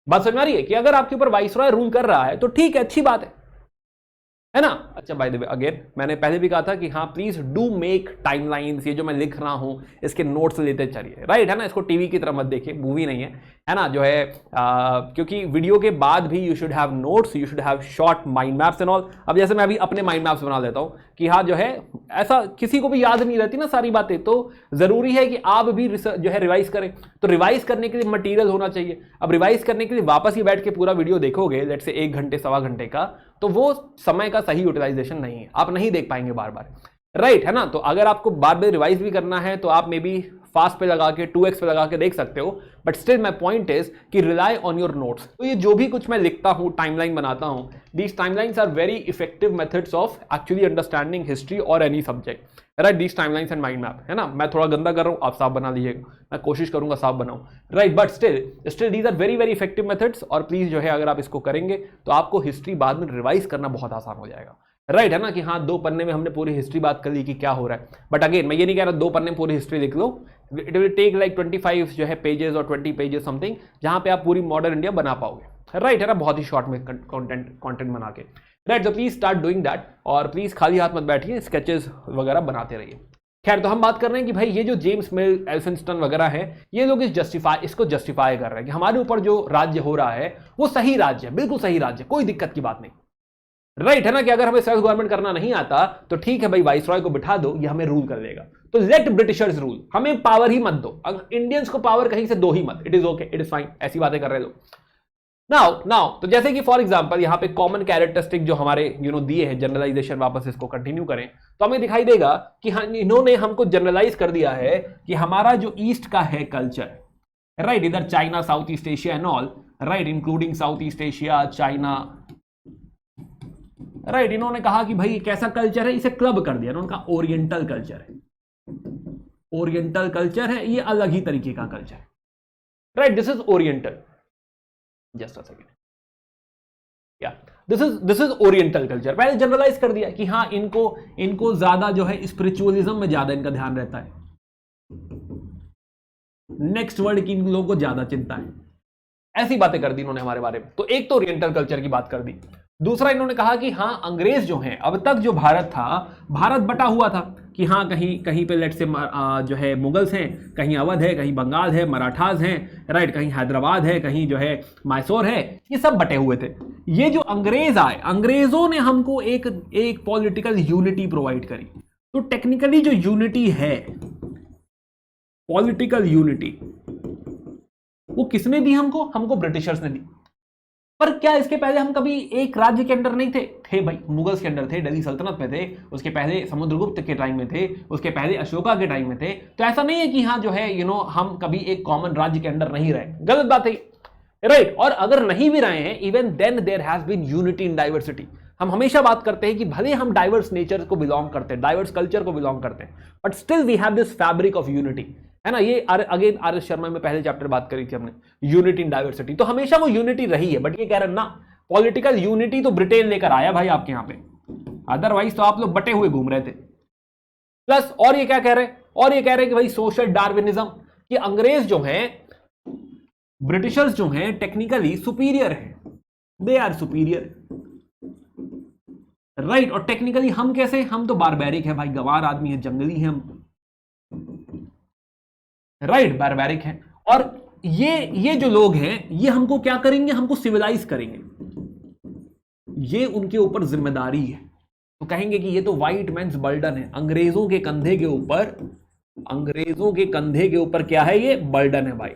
बात समझ आ रही है कि अगर आपके ऊपर वाइसरॉय रूल कर रहा है तो ठीक है, अच्छी बात है ना। अच्छा बाय द वे अगेन मैंने पहले भी कहा था कि हाँ प्लीज डू मेक टाइमलाइंस, ये जो मैं लिख रहा हूं इसके नोट्स लेते चलिए, राइट, है ना, इसको टीवी की तरह मत देखिए, मूवी नहीं है ना, जो है क्योंकि वीडियो के बाद भी you should have notes, you should have short mind maps and all. अब जैसे मैं अभी अपने माइंड मैप्स बना लेता हूँ कि हाँ जो है ऐसा किसी को भी याद नहीं रहती ना सारी बातें, तो जरूरी है कि आप भी जो है रिवाइज करें। तो रिवाइज करने के लिए मटेरियल होना चाहिए। अब रिवाइज करने के लिए वापस ही बैठ के पूरा वीडियो देखोगे, लेट्स से 1 घंटे 1.25 घंटे का, तो वो समय का सही यूटिलाइजेशन नहीं है, आप नहीं देख पाएंगे बार बार, राइट, है ना। तो अगर आपको बार बार रिवाइज भी करना है तो आप मे बी फास्ट पे लगा के 2x पे लगा के देख सकते हो, but still my point is कि रिलाई ऑन योर नोट्स। तो ये जो भी कुछ मैं लिखता हूं, टाइमलाइन बनाता हूं, these timelines are very effective methods of actually understanding history और any subject, right, these timelines and mind map, है ना। मैं थोड़ा गंदा कर रहा हूं, आप साफ बना लीजिएगा, मैं कोशिश करूंगा साफ बनाऊं, right, but still these are very very effective methods. और प्लीज जो है अगर आप इसको करेंगे तो आपको हिस्ट्री बाद में रिवाइज करना बहुत आसान हो जाएगा, राइट, है ना, कि हाँ 2 पन्ने में हमने पूरी हिस्ट्री बात कर ली कि क्या हो रहा है। बट अगेन मैं ये नहीं कह रहा 2 पन्ने में पूरी हिस्ट्री लिख लो, इट विल टेक लाइक 25 जो है पेजेस और 20 पेजेस समथिंग, जहां पे आप पूरी मॉडर्न इंडिया बना पाओगे। राइट है ना, बहुत ही शॉर्ट में कंटेंट बना के, राइट। तो प्लीज स्टार्ट डूइंग दैट, और प्लीज खाली हाथ मत बैठिए, स्केचेस वगैरह बनाते रहिए। खैर, तो हम बात कर रहे हैं कि भाई ये जो जेम्स मिल, एल्फिंस्टन वगैरह है, ये लोग इसको जस्टिफाई कर रहे हैं कि हमारे ऊपर जो राज्य हो रहा है वो सही राज्य है, बिल्कुल सही राज्य, कोई दिक्कत की बात नहीं, राइट है ना, कि अगर हमें सेल्फ गवर्नमेंट करना नहीं आता तो ठीक है भाई, वाइसरॉय को बिठा दो, ये हमें रूल कर लेगा, तो लेट ब्रिटिशर्स रूल, हमें पावर ही मत दो, अगर इंडियंस को पावर कहीं से दो ही मत, it is okay, it is fine, ऐसी बातें कर रहे लोग। नाउ तो जैसे कि फॉर एग्जांपल यहां पे कॉमन कैरेक्टरिस्टिक जो हमारे दिए हैं, जनरलाइजेशन, वापस इसको कंटिन्यू करें तो हमें दिखाई देगा कि इन्होंने हमको जनरलाइज कर दिया है कि हमारा जो ईस्ट का है कल्चर, राइट, इधर China, south east Asia and all, right, including south east Asia, China, right, इन्होंने कहा कि भाई कैसा कल्चर है, इसे क्लब कर दिया, उनका ओरिएंटल कल्चर है, ओरिएंटल कल्चर है, ये अलग ही तरीके का कल्चर है, right, this is oriental, just a second, या दिस इज ओरिएंटल कल्चर, पहले जनरलाइज कर दिया कि हाँ इनको ज्यादा जो है स्पिरिचुअलिज्म में ज्यादा इनका ध्यान रहता है, नेक्स्ट वर्ड की इन लोगों को ज्यादा चिंता है, ऐसी बातें कर दी इन्होंने हमारे बारे में। तो एक तो ओरिएंटल कल्चर की बात कर दी, दूसरा इन्होंने कहा कि हाँ अंग्रेज जो हैं, अब तक जो भारत था, भारत बटा हुआ था कि हाँ कहीं कहीं पे लेट से जो है मुगल्स हैं, कहीं अवध है, कहीं बंगाल है, मराठाज हैं, राइट, कहीं हैदराबाद है, कहीं जो है मैसूर है, ये सब बटे हुए थे। ये जो अंग्रेज आए, अंग्रेजों ने हमको एक पॉलिटिकल यूनिटी प्रोवाइड करी। तो टेक्निकली जो यूनिटी है, पॉलिटिकल यूनिटी, वो किसने दी हमको ब्रिटिशर्स ने दी। पर क्या इसके पहले हम कभी एक राज्य के अंडर नहीं थे भाई, मुगल्स के अंडर थे, दिल्ली सल्तनत में थे, उसके पहले समुद्रगुप्त के टाइम में थे, उसके पहले अशोका के टाइम में थे। तो ऐसा नहीं है कि हाँ जो है हम कभी एक कॉमन राज्य के अंडर नहीं रहे, गलत बात है, राइट। और अगर नहीं भी रहे हैं, even then there has been unity in diversity. हम हमेशा बात करते हैं कि भले हम डाइवर्स नेचर को बिलोंग करते हैं, डाइवर्स कल्चर को बिलोंग करते हैं, but still we have this fabric of unity, है ना। ये अगेन आर एस शर्मा में पहले चैप्टर बात करी थी हमने, यूनिटी इन डाइवर्सिटी। तो हमेशा वो यूनिटी रही है, बट ये कह रहे हैं ना, पॉलिटिकल यूनिटी तो ब्रिटेन लेकर आया भाई आपके यहां पे, अदरवाइज तो आप लोग बटे हुए घूम रहे थे। प्लस और ये क्या कह रहे हैं, और ये कह रहे हैं कि भाई सोशल डार्विनिज्म, कि अंग्रेज जो हैं, ब्रिटिशर्स जो हैं, टेक्निकली सुपीरियर हैं, दे आर सुपीरियर, राइट। और टेक्निकली हम कैसे, हम तो बारबैरिक है भाई, गंवार आदमी है, जंगली है हम, राइट, बारबैरिक है। और ये जो लोग हैं, ये हमको क्या करेंगे, हमको सिविलाइज करेंगे, ये उनके ऊपर जिम्मेदारी है। तो कहेंगे कि ये तो व्हाइट मैन्स बर्डन है, अंग्रेजों के कंधे के ऊपर, अंग्रेजों के कंधे के ऊपर क्या है, ये बर्डन है भाई,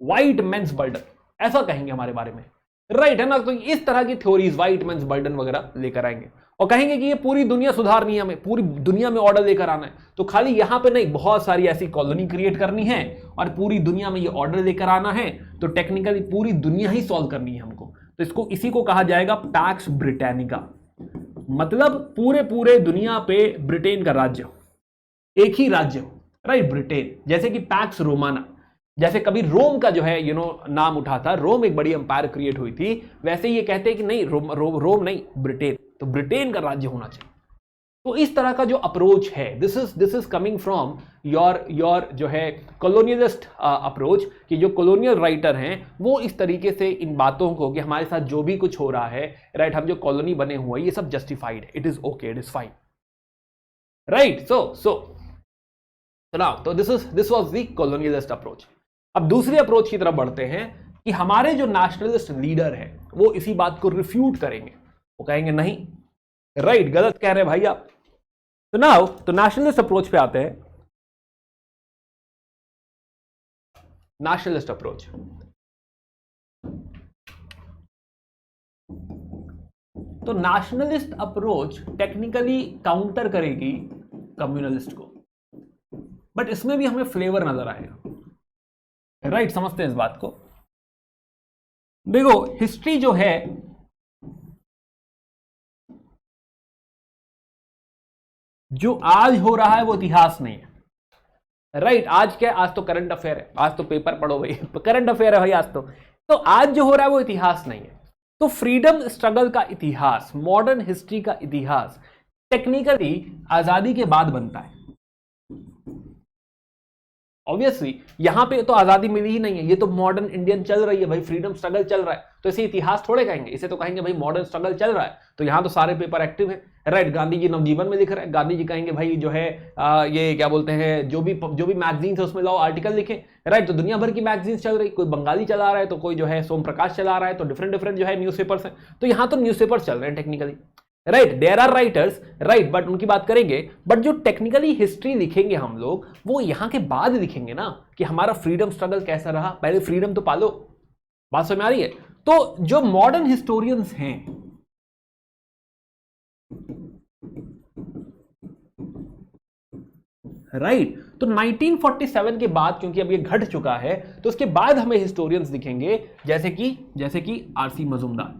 व्हाइट मैन्स बर्डन, ऐसा कहेंगे हमारे बारे में, राइट है ना। तो इस तरह की थ्योरीज, व्हाइट मैन्स बर्डन वगैरह लेकर आएंगे और कहेंगे कि ये पूरी दुनिया सुधारनी है, हमें पूरी दुनिया में ऑर्डर लेकर आना है। तो खाली यहां पे नहीं, बहुत सारी ऐसी कॉलोनी क्रिएट करनी है और पूरी दुनिया में ये ऑर्डर लेकर आना है। तो टेक्निकली पूरी दुनिया ही सॉल्व करनी है हमको। तो इसी को कहा जाएगा पैक्स ब्रिटानिका, मतलब पूरे दुनिया पे ब्रिटेन का राज्य, एक ही राज्य, राइट, ब्रिटेन। जैसे कि पैक्स रोमाना, जैसे कभी रोम का जो है नाम उठा था, रोम एक बड़ी एम्पायर क्रिएट हुई थी, वैसे ये कहते हैं कि नहीं, रोम नहीं, ब्रिटेन, तो ब्रिटेन का राज्य होना चाहिए। तो इस तरह का जो अप्रोच है, this is coming from your जो है कॉलोनियलिस्ट अप्रोच, कि जो कॉलोनियल राइटर हैं वो इस तरीके से इन बातों को, कि हमारे साथ जो भी कुछ हो रहा है, राइट, हम जो कॉलोनी बने हुए हैं, ये सब जस्टिफाइड है, it is okay, it is fine, right. So now तो this was the colonialist approach. अब दूसरी अप्रोच की तरफ बढ़ते हैं कि हमारे जो नेशनलिस्ट लीडर हैं वो इसी बात को रिफ्यूट करेंगे, वो कहेंगे नहीं, राइट, गलत कह रहे हैं भाई आप। तो नाउ तो नेशनलिस्ट अप्रोच पे आते हैं। नेशनलिस्ट अप्रोच, तो नेशनलिस्ट अप्रोच टेक्निकली काउंटर करेगी कम्युनलिस्ट को, बट इसमें भी हमें फ्लेवर नजर आएगा, राइट। समझते हैं इस बात को। देखो हिस्ट्री जो है, जो आज हो रहा है वो इतिहास नहीं है, राइट। आज क्या, आज तो करंट अफेयर है, आज तो पेपर पढ़ो भाई, करंट अफेयर है भाई आज तो आज जो हो रहा है वो इतिहास नहीं है। तो फ्रीडम स्ट्रगल का इतिहास, मॉडर्न हिस्ट्री का इतिहास टेक्निकली आजादी के बाद बनता है, ऑब्वियसली यहां पे तो आजादी मिली ही नहीं है, ये तो मॉडर्न इंडियन चल रही है भाई, फ्रीडम स्ट्रगल चल रहा है, तो इसे इतिहास थोड़े कहेंगे, इसे तो कहेंगे भाई मॉडर्न स्ट्रगल चल रहा है। तो यहां तो सारे पेपर एक्टिव है, राइट। गांधी जी नवजीवन में लिख रहे हैं, गांधी जी कहेंगे भाई जो है ये क्या बोलते हैं, जो भी मैगजीन है उसमें लाओ आर्टिकल लिखे, राइट। तो दुनिया भर की मैगजीन चल रही, कोई बंगाली चला रहा है तो कोई जो है सोम प्रकाश चला रहा है, तो डिफरेंट जो है न्यूज़पेपर्स हैं, तो यहां तो न्यूज़पेपर्स चल रहे हैं technically, right. There are writers, right, but उनकी बात करेंगे, बट जो टेक्निकली हिस्ट्री लिखेंगे हम लोग वो यहां के बाद लिखेंगे ना, कि हमारा फ्रीडम स्ट्रगल कैसा रहा, पहले फ्रीडम तो पालो। बात समझ में आ रही है? तो जो मॉडर्न हिस्टोरियंस हैं, राइट, तो 1947 के बाद, क्योंकि अब ये घट चुका है, तो उसके बाद हमें हिस्टोरियंस दिखेंगे, जैसे कि RC Majumdar,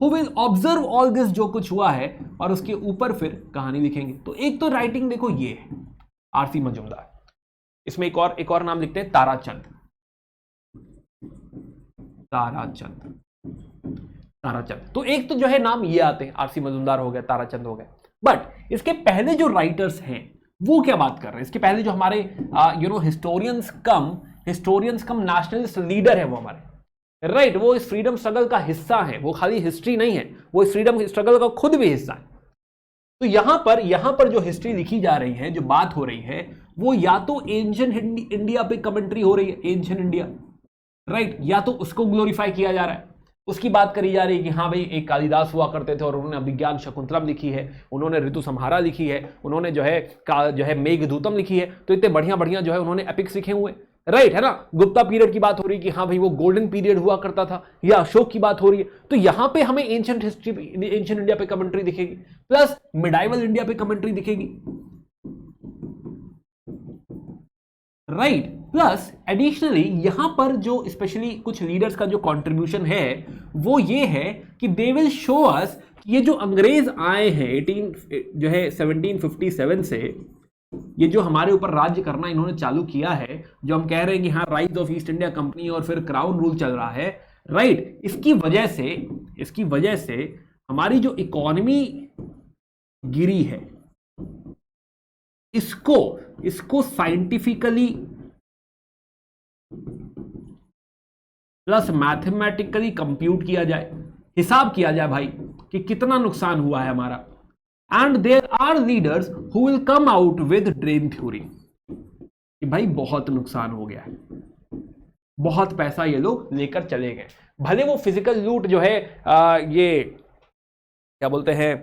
who will observe all this, जो कुछ हुआ है, और उसके ऊपर फिर कहानी लिखेंगे। तो एक तो राइटिंग देखो ये है आरसी मजूमदार, इसमें एक और नाम लिखते हैं ताराचंद। तो एक तो जो है नाम ये आते हैं, आरसी मजूमदार हो गया, ताराचंद हो गया, बट इसके पहले जो राइटर्स हैं वो क्या बात कर रहे हैं, इसके पहले जो हमारे हिस्टोरियंस कम नेशनलिस्ट लीडर है वो हमारे, राइट, वो इस फ्रीडम स्ट्रगल का हिस्सा है, वो खाली हिस्ट्री नहीं है, वो इस फ्रीडम स्ट्रगल का खुद भी हिस्सा है। तो यहां पर जो हिस्ट्री लिखी जा रही है, जो बात हो रही है, वो या तो एंशिएंट इंडिया पे कमेंट्री हो रही है, एंशिएंट इंडिया, राइट, या तो उसको ग्लोरीफाई किया जा रहा है, उसकी बात करी जा रही है कि हाँ भाई एक कालिदास हुआ करते थे और उन्होंने अभिज्ञान शकुंतलम लिखी है, उन्होंने ऋतु संहारा लिखी है, उन्होंने जो है मेघदूतम लिखी है, तो इतने बढ़िया जो है उन्होंने एपिक्स लिखे हुए, राइट, है ना। गुप्ता पीरियड की बात हो रही है कि हाँ भाई वो गोल्डन पीरियड हुआ करता था, या अशोक की बात हो रही है, तो यहां पे हमें एंशिएंट इंडिया पे कमेंट्री दिखेगी, प्लस मिडाइवल इंडिया पे कमेंट्री दिखेगी, राइट। प्लस एडिशनली यहां पर जो स्पेशली कुछ लीडर्स का जो कंट्रीब्यूशन है वो ये है कि दे विल शो अस ये जो अंग्रेज आए हैं 1757 से, ये जो हमारे ऊपर राज्य करना इन्होंने चालू किया है, जो हम कह रहे हैं कि हाँ rise of east India company और फिर क्राउन रूल चल रहा है, राइट, इसकी वजह से हमारी जो इकोनॉमी गिरी है, इसको साइंटिफिकली प्लस मैथमेटिकली कंप्यूट किया जाए, हिसाब किया जाए भाई कि कितना नुकसान हुआ है हमारा, and there are leaders who will come out with drain theory, कि भाई बहुत नुकसान हो गया है, बहुत पैसा ये लोग लेकर चले गए, भले वो फिजिकल लूट जो है ये क्या बोलते हैं,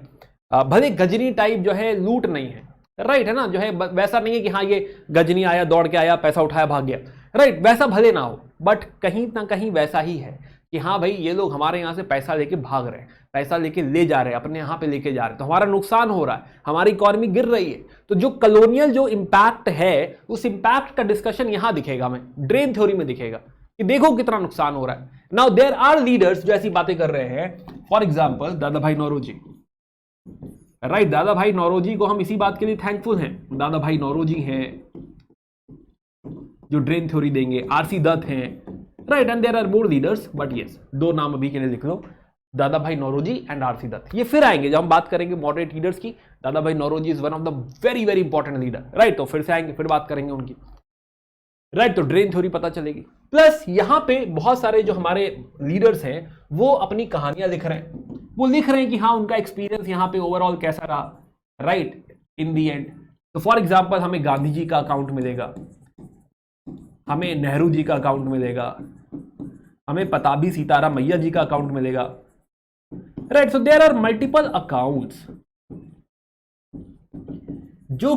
भले गजनी टाइप जो है लूट नहीं है, राइट, है ना, जो है वैसा नहीं है कि हाँ ये गजनी आया दौड़ के आया पैसा उठाया भाग गया, राइट, वैसा भले ना हो, बट कहीं ना कहीं वैसा ही है कि हाँ भाई ये लोग हमारे यहाँ से पैसा लेके भाग रहे हैं, पैसा लेके ले जा रहे हैं, अपने यहाँ पे लेके जा रहे हैं, तो हमारा नुकसान हो रहा है, हमारी इकोनॉमी गिर रही है। तो जो कॉलोनियल जो इम्पैक्ट है, उस इम्पैक्ट का डिस्कशन यहाँ दिखेगा, हमें ड्रेन थ्योरी में दिखेगा कि देखो कितना नुकसान हो रहा है। नाउ देयर आर लीडर्स जो ऐसी बातें कर रहे हैं, फॉर एग्जाम्पल दादा भाई नौरोजी, राइट, दादा भाई नौरोजी को हम इसी बात के लिए थैंकफुल हैं, दादा भाई नौरोजी हैं जो ड्रेन थ्योरी देंगे, आरसी दत्त हैं, right, and there are more leaders, but yes दो नाम अभी के लिए लिख लो, दादा भाई नौरोजी एंड आरसी दत्त। ये फिर आएंगे जब हम बात करेंगे मॉडरेट लीडर्स की, Dadabhai Naoroji is one of the very very important leader, right, तो फिर से आएंगे, फिर बात करेंगे उनकी, राइट, तो ड्रेन थ्योरी पता चलेगी। प्लस यहां पे बहुत सारे जो हमारे लीडर्स हैं वो अपनी कहानियां लिख रहे हैं, वो लिख रहे हैं कि हाँ उनका एक्सपीरियंस यहाँ पे ओवरऑल कैसा रहा, राइट, इन दी एंड। तो फॉर एग्जाम्पल हमें गांधी जी का अकाउंट मिलेगा, हमें नेहरू जी का अकाउंट मिलेगा, हमें पताबी सीताराम मैया जी का अकाउंट मिलेगा, right. So there are multiple accounts जो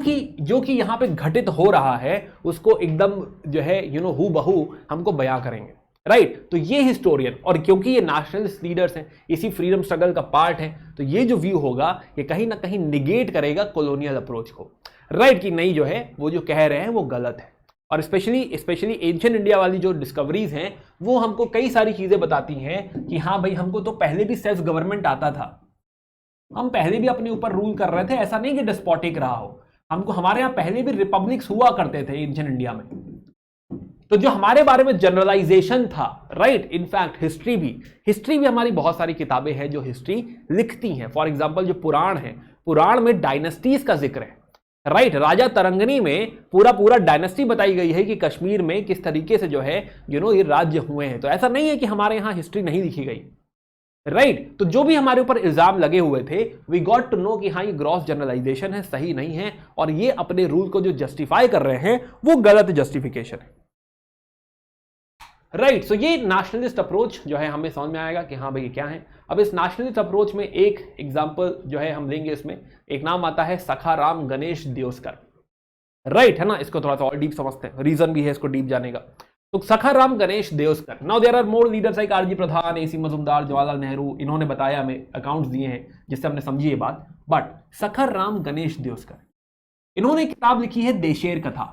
कि यहां पे घटित हो रहा है, उसको एकदम जो है हू बहू हमको बयां करेंगे, राइट। तो ये हिस्टोरियन, और क्योंकि ये नेशनलिस्ट लीडर्स हैं, इसी फ्रीडम स्ट्रगल का पार्ट है, तो ये जो व्यू होगा ये कहीं ना कहीं निगेट करेगा कॉलोनियल अप्रोच को, राइट, कि नहीं जो है वो जो कह रहे हैं वो गलत है। और स्पेशली एंशिएंट इंडिया वाली जो डिस्कवरीज हैं वो हमको कई सारी चीजें बताती हैं कि हाँ भाई हमको तो पहले भी सेल्फ गवर्नमेंट आता था, हम पहले भी अपने ऊपर रूल कर रहे थे, ऐसा नहीं कि डिस्पोटिक रहा हो, हमको हमारे यहाँ पहले भी रिपब्लिक्स हुआ करते थे एंशिएंट इंडिया में। तो जो हमारे बारे में जनरलाइजेशन था, राइट, इनफैक्ट हिस्ट्री भी हमारी बहुत सारी किताबें हैं जो हिस्ट्री लिखती हैं। फॉर एग्जांपल जो पुराण है, पुराण में डायनेस्टीज का जिक्र है, राइट, राजा तरंगनी में पूरा पूरा डायनेस्टी बताई गई है कि कश्मीर में किस तरीके से जो है ये राज्य हुए हैं। तो ऐसा नहीं है कि हमारे यहां हिस्ट्री नहीं लिखी गई। राइट, तो जो भी हमारे ऊपर इल्जाम लगे हुए थे, वी गॉट टू नो कि हाँ ये ग्रॉस जनरलाइजेशन है, सही नहीं है, और ये अपने रूल को जो जस्टिफाई कर रहे हैं वो गलत जस्टिफिकेशन है। राइट, सो ये नेशनलिस्ट अप्रोच जो है हमें समझ में आएगा कि हाँ भाई क्या है। अब इस नेशनलिस्ट अप्रोच में एक एग्जांपल जो है हम लेंगे, इसमें एक नाम आता है सखाराम गणेश देओस्कर। राइट है ना, इसको थोड़ा सा और डीप समझते हैं, रीजन भी है इसको डीप जाने का। तो Sakharam Ganesh Deuskar, now there are more leaders like RG Pradhan, AC Majumdar, Jawaharlal Nehru, इन्होंने बताया, हमें अकाउंट्स दिए हैं जिससे हमने समझी ये बात। बट सखाराम गणेश देओस्कर, इन्होंने किताब लिखी है देशेर कथा।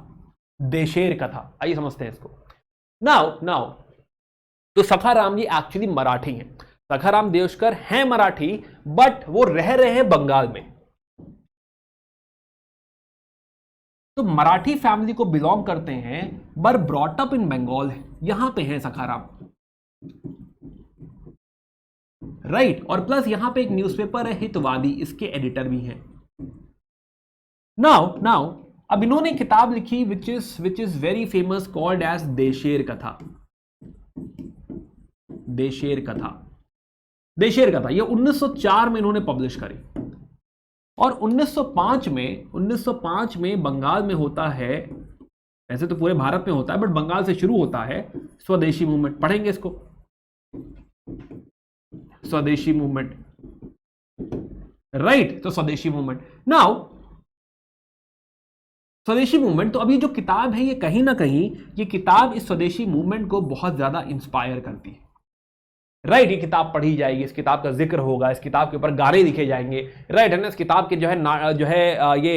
देशेर कथा, आइए समझते हैं इसको। नाउ तो सखाराम जी एक्चुअली मराठी हैं। सखाराम देओस्कर हैं मराठी, बट वो रह रहे हैं बंगाल में। तो मराठी फैमिली को बिलोंग करते हैं, बर ब्रॉट अप इन बंगाल, यहां पे हैं सखाराम। राइट, और प्लस यहां पे एक न्यूज़पेपर है हितवादी, इसके एडिटर भी हैं। नाउ अब इन्होंने किताब लिखी which is very famous, called as Desher Katha. देशेर कथा, देशेर कथा ये 1904 में इन्होंने पब्लिश करी, और 1905 में बंगाल में होता है, ऐसे तो पूरे भारत में होता है बट बंगाल से शुरू होता है स्वदेशी मूवमेंट। पढ़ेंगे इसको, स्वदेशी मूवमेंट। राइट, तो स्वदेशी मूवमेंट। नाउ स्वदेशी मूवमेंट, तो अभी जो किताब है ये कहीं ना कहीं ये किताब इस स्वदेशी मूवमेंट को बहुत ज्यादा इंस्पायर करती है। राइट, ये किताब पढ़ी जाएगी, इस किताब का जिक्र होगा, इस किताब के ऊपर गाने लिखे जाएंगे। राइट है ना, इस किताब के ये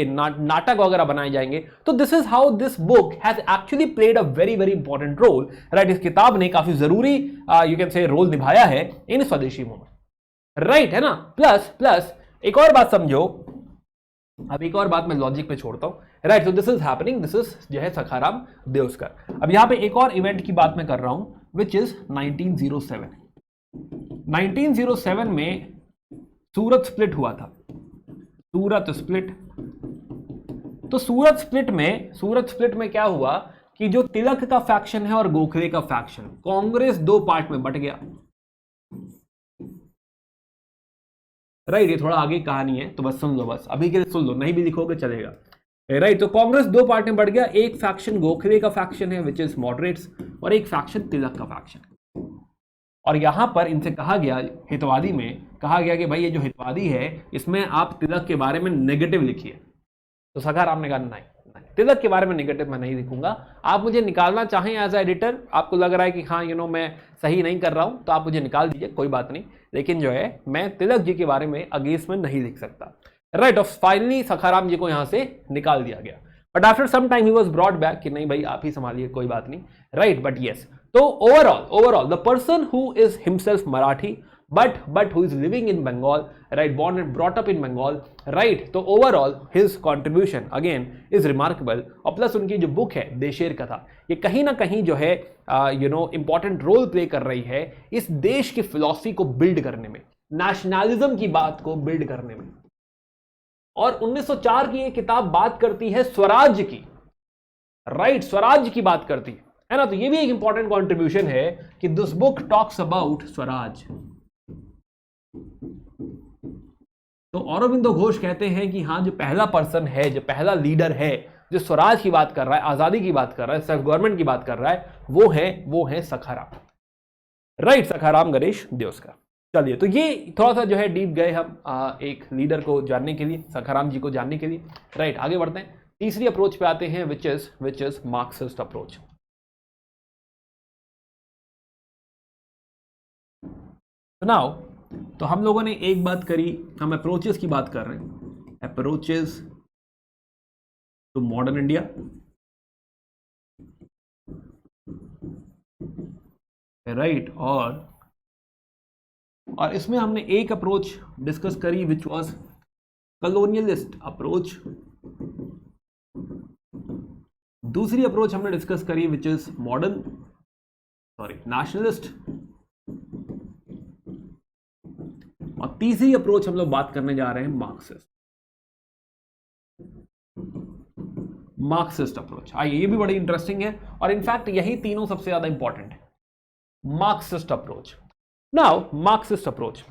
नाटक वगैरह बनाए जाएंगे। तो this is how this book has actually played a very very important role. Right, इस किताब ने काफी जरूरी यू कैन से रोल निभाया है इन स्वदेशी मूवमेंट। राइट है ना, प्लस एक और बात समझो, अब एक और बात मैं लॉजिक पे छोड़ता हूं। Right, so this is happening, this is जो है सखाराम देओस्कर। अब यहां पे एक और इवेंट की बात मैं कर रहा हूं विच इज 1907। 1907 में सूरत स्प्लिट हुआ था, सूरत स्प्लिट। तो सूरत स्प्लिट में क्या हुआ कि जो तिलक का फैक्शन है और गोखले का फैक्शन, कांग्रेस दो पार्ट में बट गया। राइट, ये थोड़ा आगे कहानी है तो बस सुन लो, बस अभी के लिए सुन लो, नहीं भी लिखोगे चलेगा। राइट, तो कांग्रेस दो पार्ट में बढ़ गया, एक फैक्शन गोखले का फैक्शन है विच इज मॉडरेट्स, और एक फैक्शन तिलक का फैक्शन। और यहां पर इनसे कहा गया, हितवादी में कहा गया कि भाई ये जो हितवादी है इसमें आप तिलक के बारे में नेगेटिव लिखिए। तो सखाराम ने कहा नहीं, तिलक के बारे में नेगेटिव मैं नहीं लिखूंगा। आप मुझे निकालना चाहें एज एडिटर, आपको लग रहा है कि हाँ मैं सही नहीं कर रहा हूं, तो आप मुझे निकाल दीजिए, कोई बात नहीं, लेकिन जो है मैं तिलक जी के बारे में अगेंस्ट में नहीं लिख सकता। राइट, और फाइनली सखाराम जी को यहां से निकाल दिया गया, but after some time he was brought back कि नहीं भाई आप ही संभालिए, कोई बात नहीं। राइट, बट यस, तो overall the person who is himself Marathi but who is living in Bengal, right, born and brought up in Bengal, right, तो overall his contribution again is remarkable। और प्लस उनकी जो बुक है देशेर कथा, ये कहीं ना कहीं जो है इंपॉर्टेंट रोल प्ले कर रही है इस देश की फिलॉसफी को बिल्ड करने में, नेशनलिज्म की बात को बिल्ड करने में। और 1904 की ये किताब बात करती है स्वराज्य की, राइट, स्वराज्य की बात करती है ना, तो ये भी एक इंपॉर्टेंट कॉन्ट्रीब्यूशन है कि this book talks about Swaraj. तो औरोबिंदो घोष कहते हैं कि हाँ, जो पहला पर्सन है, जो पहला लीडर है जो स्वराज की बात कर रहा है, आजादी की बात कर रहा है, सेल्फ गवर्नमेंट की बात कर रहा है, वो है सखाराम। राइट, सखाराम गणेश देओस्कर। चलिए, तो ये थोड़ा सा जो है डीप गए हम एक लीडर को जानने के लिए, सखाराम जी को जानने के लिए। राइट, आगे बढ़ते हैं, तीसरी अप्रोच पे आते हैं which is Marxist approach. Now तो हम लोगों ने एक बात करी, हम अप्रोचेस की बात कर रहे हैं, approaches to modern India. Right, और इसमें हमने एक अप्रोच डिस्कस करी विच वाज कॉलोनियलिस्ट अप्रोच। दूसरी अप्रोच हमने डिस्कस करी विच इज नेशनलिस्ट। और तीसरी अप्रोच हम लोग बात करने जा रहे हैं मार्क्सिस्ट। Marxist approach. आइए, ये भी बड़ी इंटरेस्टिंग है और इनफैक्ट यही तीनों सबसे ज्यादा इंपॉर्टेंट है, Marxist approach. Now Marxist approach,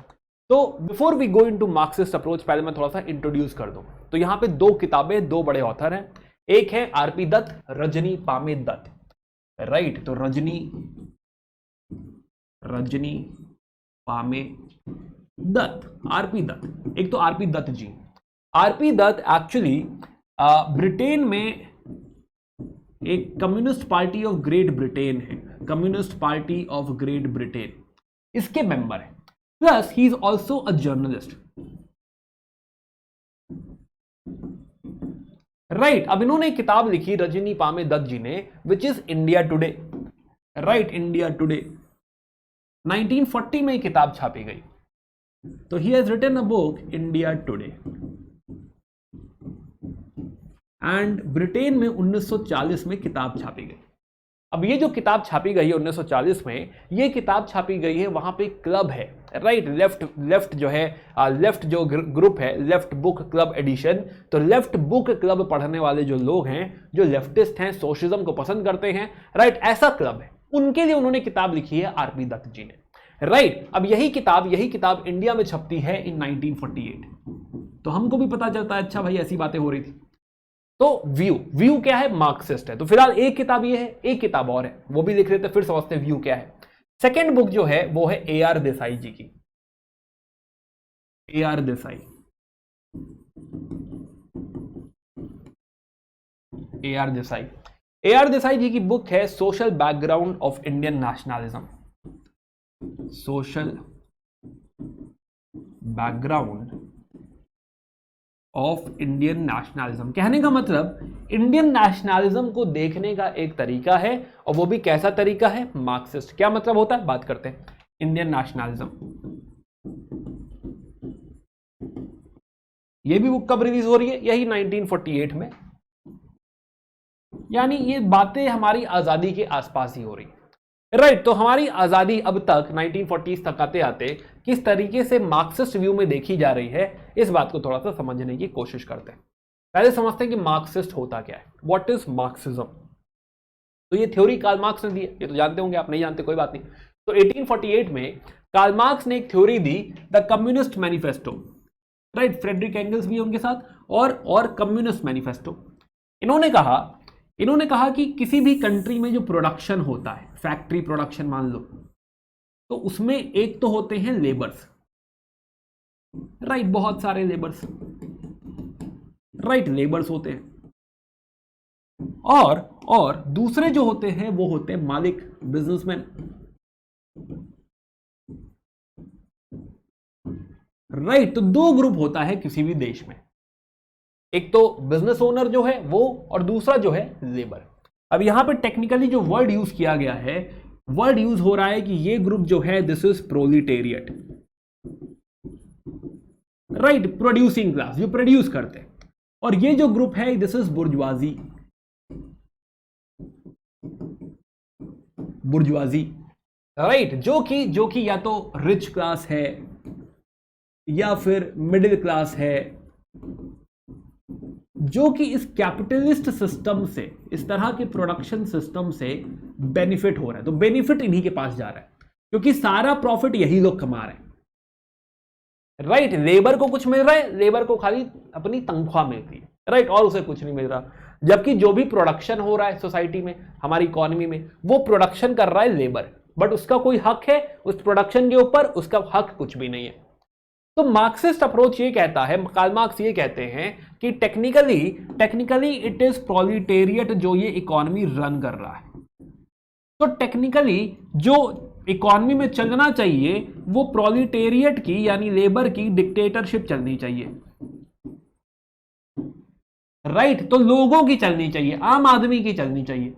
तो before we go into Marxist approach, पहले मैं थोड़ा सा इंट्रोड्यूस कर दूं। तो यहां पे दो किताबें, दो बड़े ऑथर हैं, एक है आरपी दत्त, रजनी पामे दत्त, राइट। तो रजनी पामे दत्त, आरपी दत्त, एक तो RP Dutt ji. RP Dutt actually Britain में एक Communist Party of Great Britain है, Communist Party of Great Britain, इसके मेंबर है, plus he is also a journalist, right. अब इन्होंने एक किताब लिखी रजनी पामे दत्त जी ने, which is India Today, right, India Today. 1940 में किताब छापी गई, तो he has written a book India Today, and Britain में 1940 में किताब छापी गई। अब ये जो किताब छापी गई है 1940 में, ये किताब छापी गई है, वहां पे क्लब है, राइट, लेफ्ट जो है, लेफ्ट जो ग्रुप है, लेफ्ट बुक क्लब एडिशन। तो लेफ्ट बुक क्लब पढ़ने वाले जो लोग हैं, जो लेफ्टिस्ट हैं, सोशलिज्म को पसंद करते हैं, राइट, ऐसा क्लब है, उनके लिए उन्होंने किताब लिखी है आरपी दत्त जी ने, राइट। अब यही किताब इंडिया में छपती है इन 1948। तो हमको भी पता चलता है, अच्छा भाई ऐसी बातें हो रही थी। तो व्यू क्या है, मार्क्सिस्ट है। तो फिलहाल एक किताब ये है, एक किताब और है, वो भी लिख लेते, फिर समझते व्यू क्या है। सेकेंड बुक जो है वो है A.R. देसाई जी की, A.R. Desai, A.R. Desai, A.R. Desai जी की बुक है social background of Indian nationalism, social background of Indian nationalism. कहने का मतलब इंडियन नेशनलिज्म को देखने का एक तरीका है, और वो भी कैसा तरीका है, मार्क्सिस्ट। क्या मतलब होता है, बात करते हैं। इंडियन नेशनलिज्म, ये भी बुक कब रिलीज हो रही है, यही 1948 में, यानी ये बातें हमारी आजादी के आसपास ही हो रही है, राइट। तो हमारी आजादी अब तक 1940s तक आते आते किस तरीके से मार्क्सिस्ट व्यू में देखी जा रही है, इस बात को थोड़ा सा समझने की कोशिश करते हैं। पहले समझते हैं कि मार्क्सिस्ट होता क्या है, व्हाट इज मार्क्सिज्म। तो ये थ्योरी कार्ल मार्क्स ने दी है, ये तो जानते होंगे, आप नहीं जानते कोई बात नहीं। तो 1848 में कार्ल मार्क्स ने एक थ्योरी दी, the communist manifesto, right, Friedrich Engels भी उनके साथ, और कम्युनिस्ट मैनिफेस्टो। इन्होंने कहा कि किसी भी कंट्री में जो प्रोडक्शन होता है, फैक्ट्री प्रोडक्शन मान लो, तो उसमें एक तो होते हैं लेबर्स, राइट, बहुत सारे लेबर्स, राइट, लेबर्स होते हैं, और दूसरे जो होते हैं वो होते हैं मालिक, बिजनेसमैन, राइट। तो दो ग्रुप होता है किसी भी देश में, एक तो बिजनेस ओनर जो है वो, और दूसरा जो है लेबर। अब यहां पे टेक्निकली जो वर्ड यूज किया गया है, वर्ड यूज हो रहा है कि ये ग्रुप जो है this is proletariat, right, producing class, जो प्रोड्यूस करते हैं, और ये जो ग्रुप है दिस इज बुर्जुआजी, राइट, जो कि या तो रिच क्लास है या फिर मिडिल क्लास है, जो कि इस कैपिटलिस्ट सिस्टम से, इस तरह के प्रोडक्शन सिस्टम से बेनिफिट हो रहा है। तो बेनिफिट इन्हीं के पास जा रहा है, क्योंकि सारा प्रॉफिट यही लोग कमा रहे हैं, राइट। लेबर को कुछ मिल रहा है, लेबर को खाली अपनी तनख्वाह मिलती है, राइट, और उसे कुछ नहीं मिल रहा। जबकि जो भी प्रोडक्शन हो रहा है सोसाइटी में, हमारी इकोनॉमी में, वो प्रोडक्शन कर रहा है लेबर, बट उसका कोई हक है उस प्रोडक्शन के ऊपर, उसका हक कुछ भी नहीं है। तो मार्क्सिस्ट अप्रोच ये कहता है, कार्ल मार्क्स ये कहते हैं कि टेक्निकली इट इज प्रोलिटेरियट जो ये इकोनॉमी रन कर रहा है। तो टेक्निकली जो इकोनॉमी में चलना चाहिए वो प्रोलिटेरियट की, यानी लेबर की डिक्टेटरशिप चलनी चाहिए, राइट। तो लोगों की चलनी चाहिए, आम आदमी की चलनी चाहिए,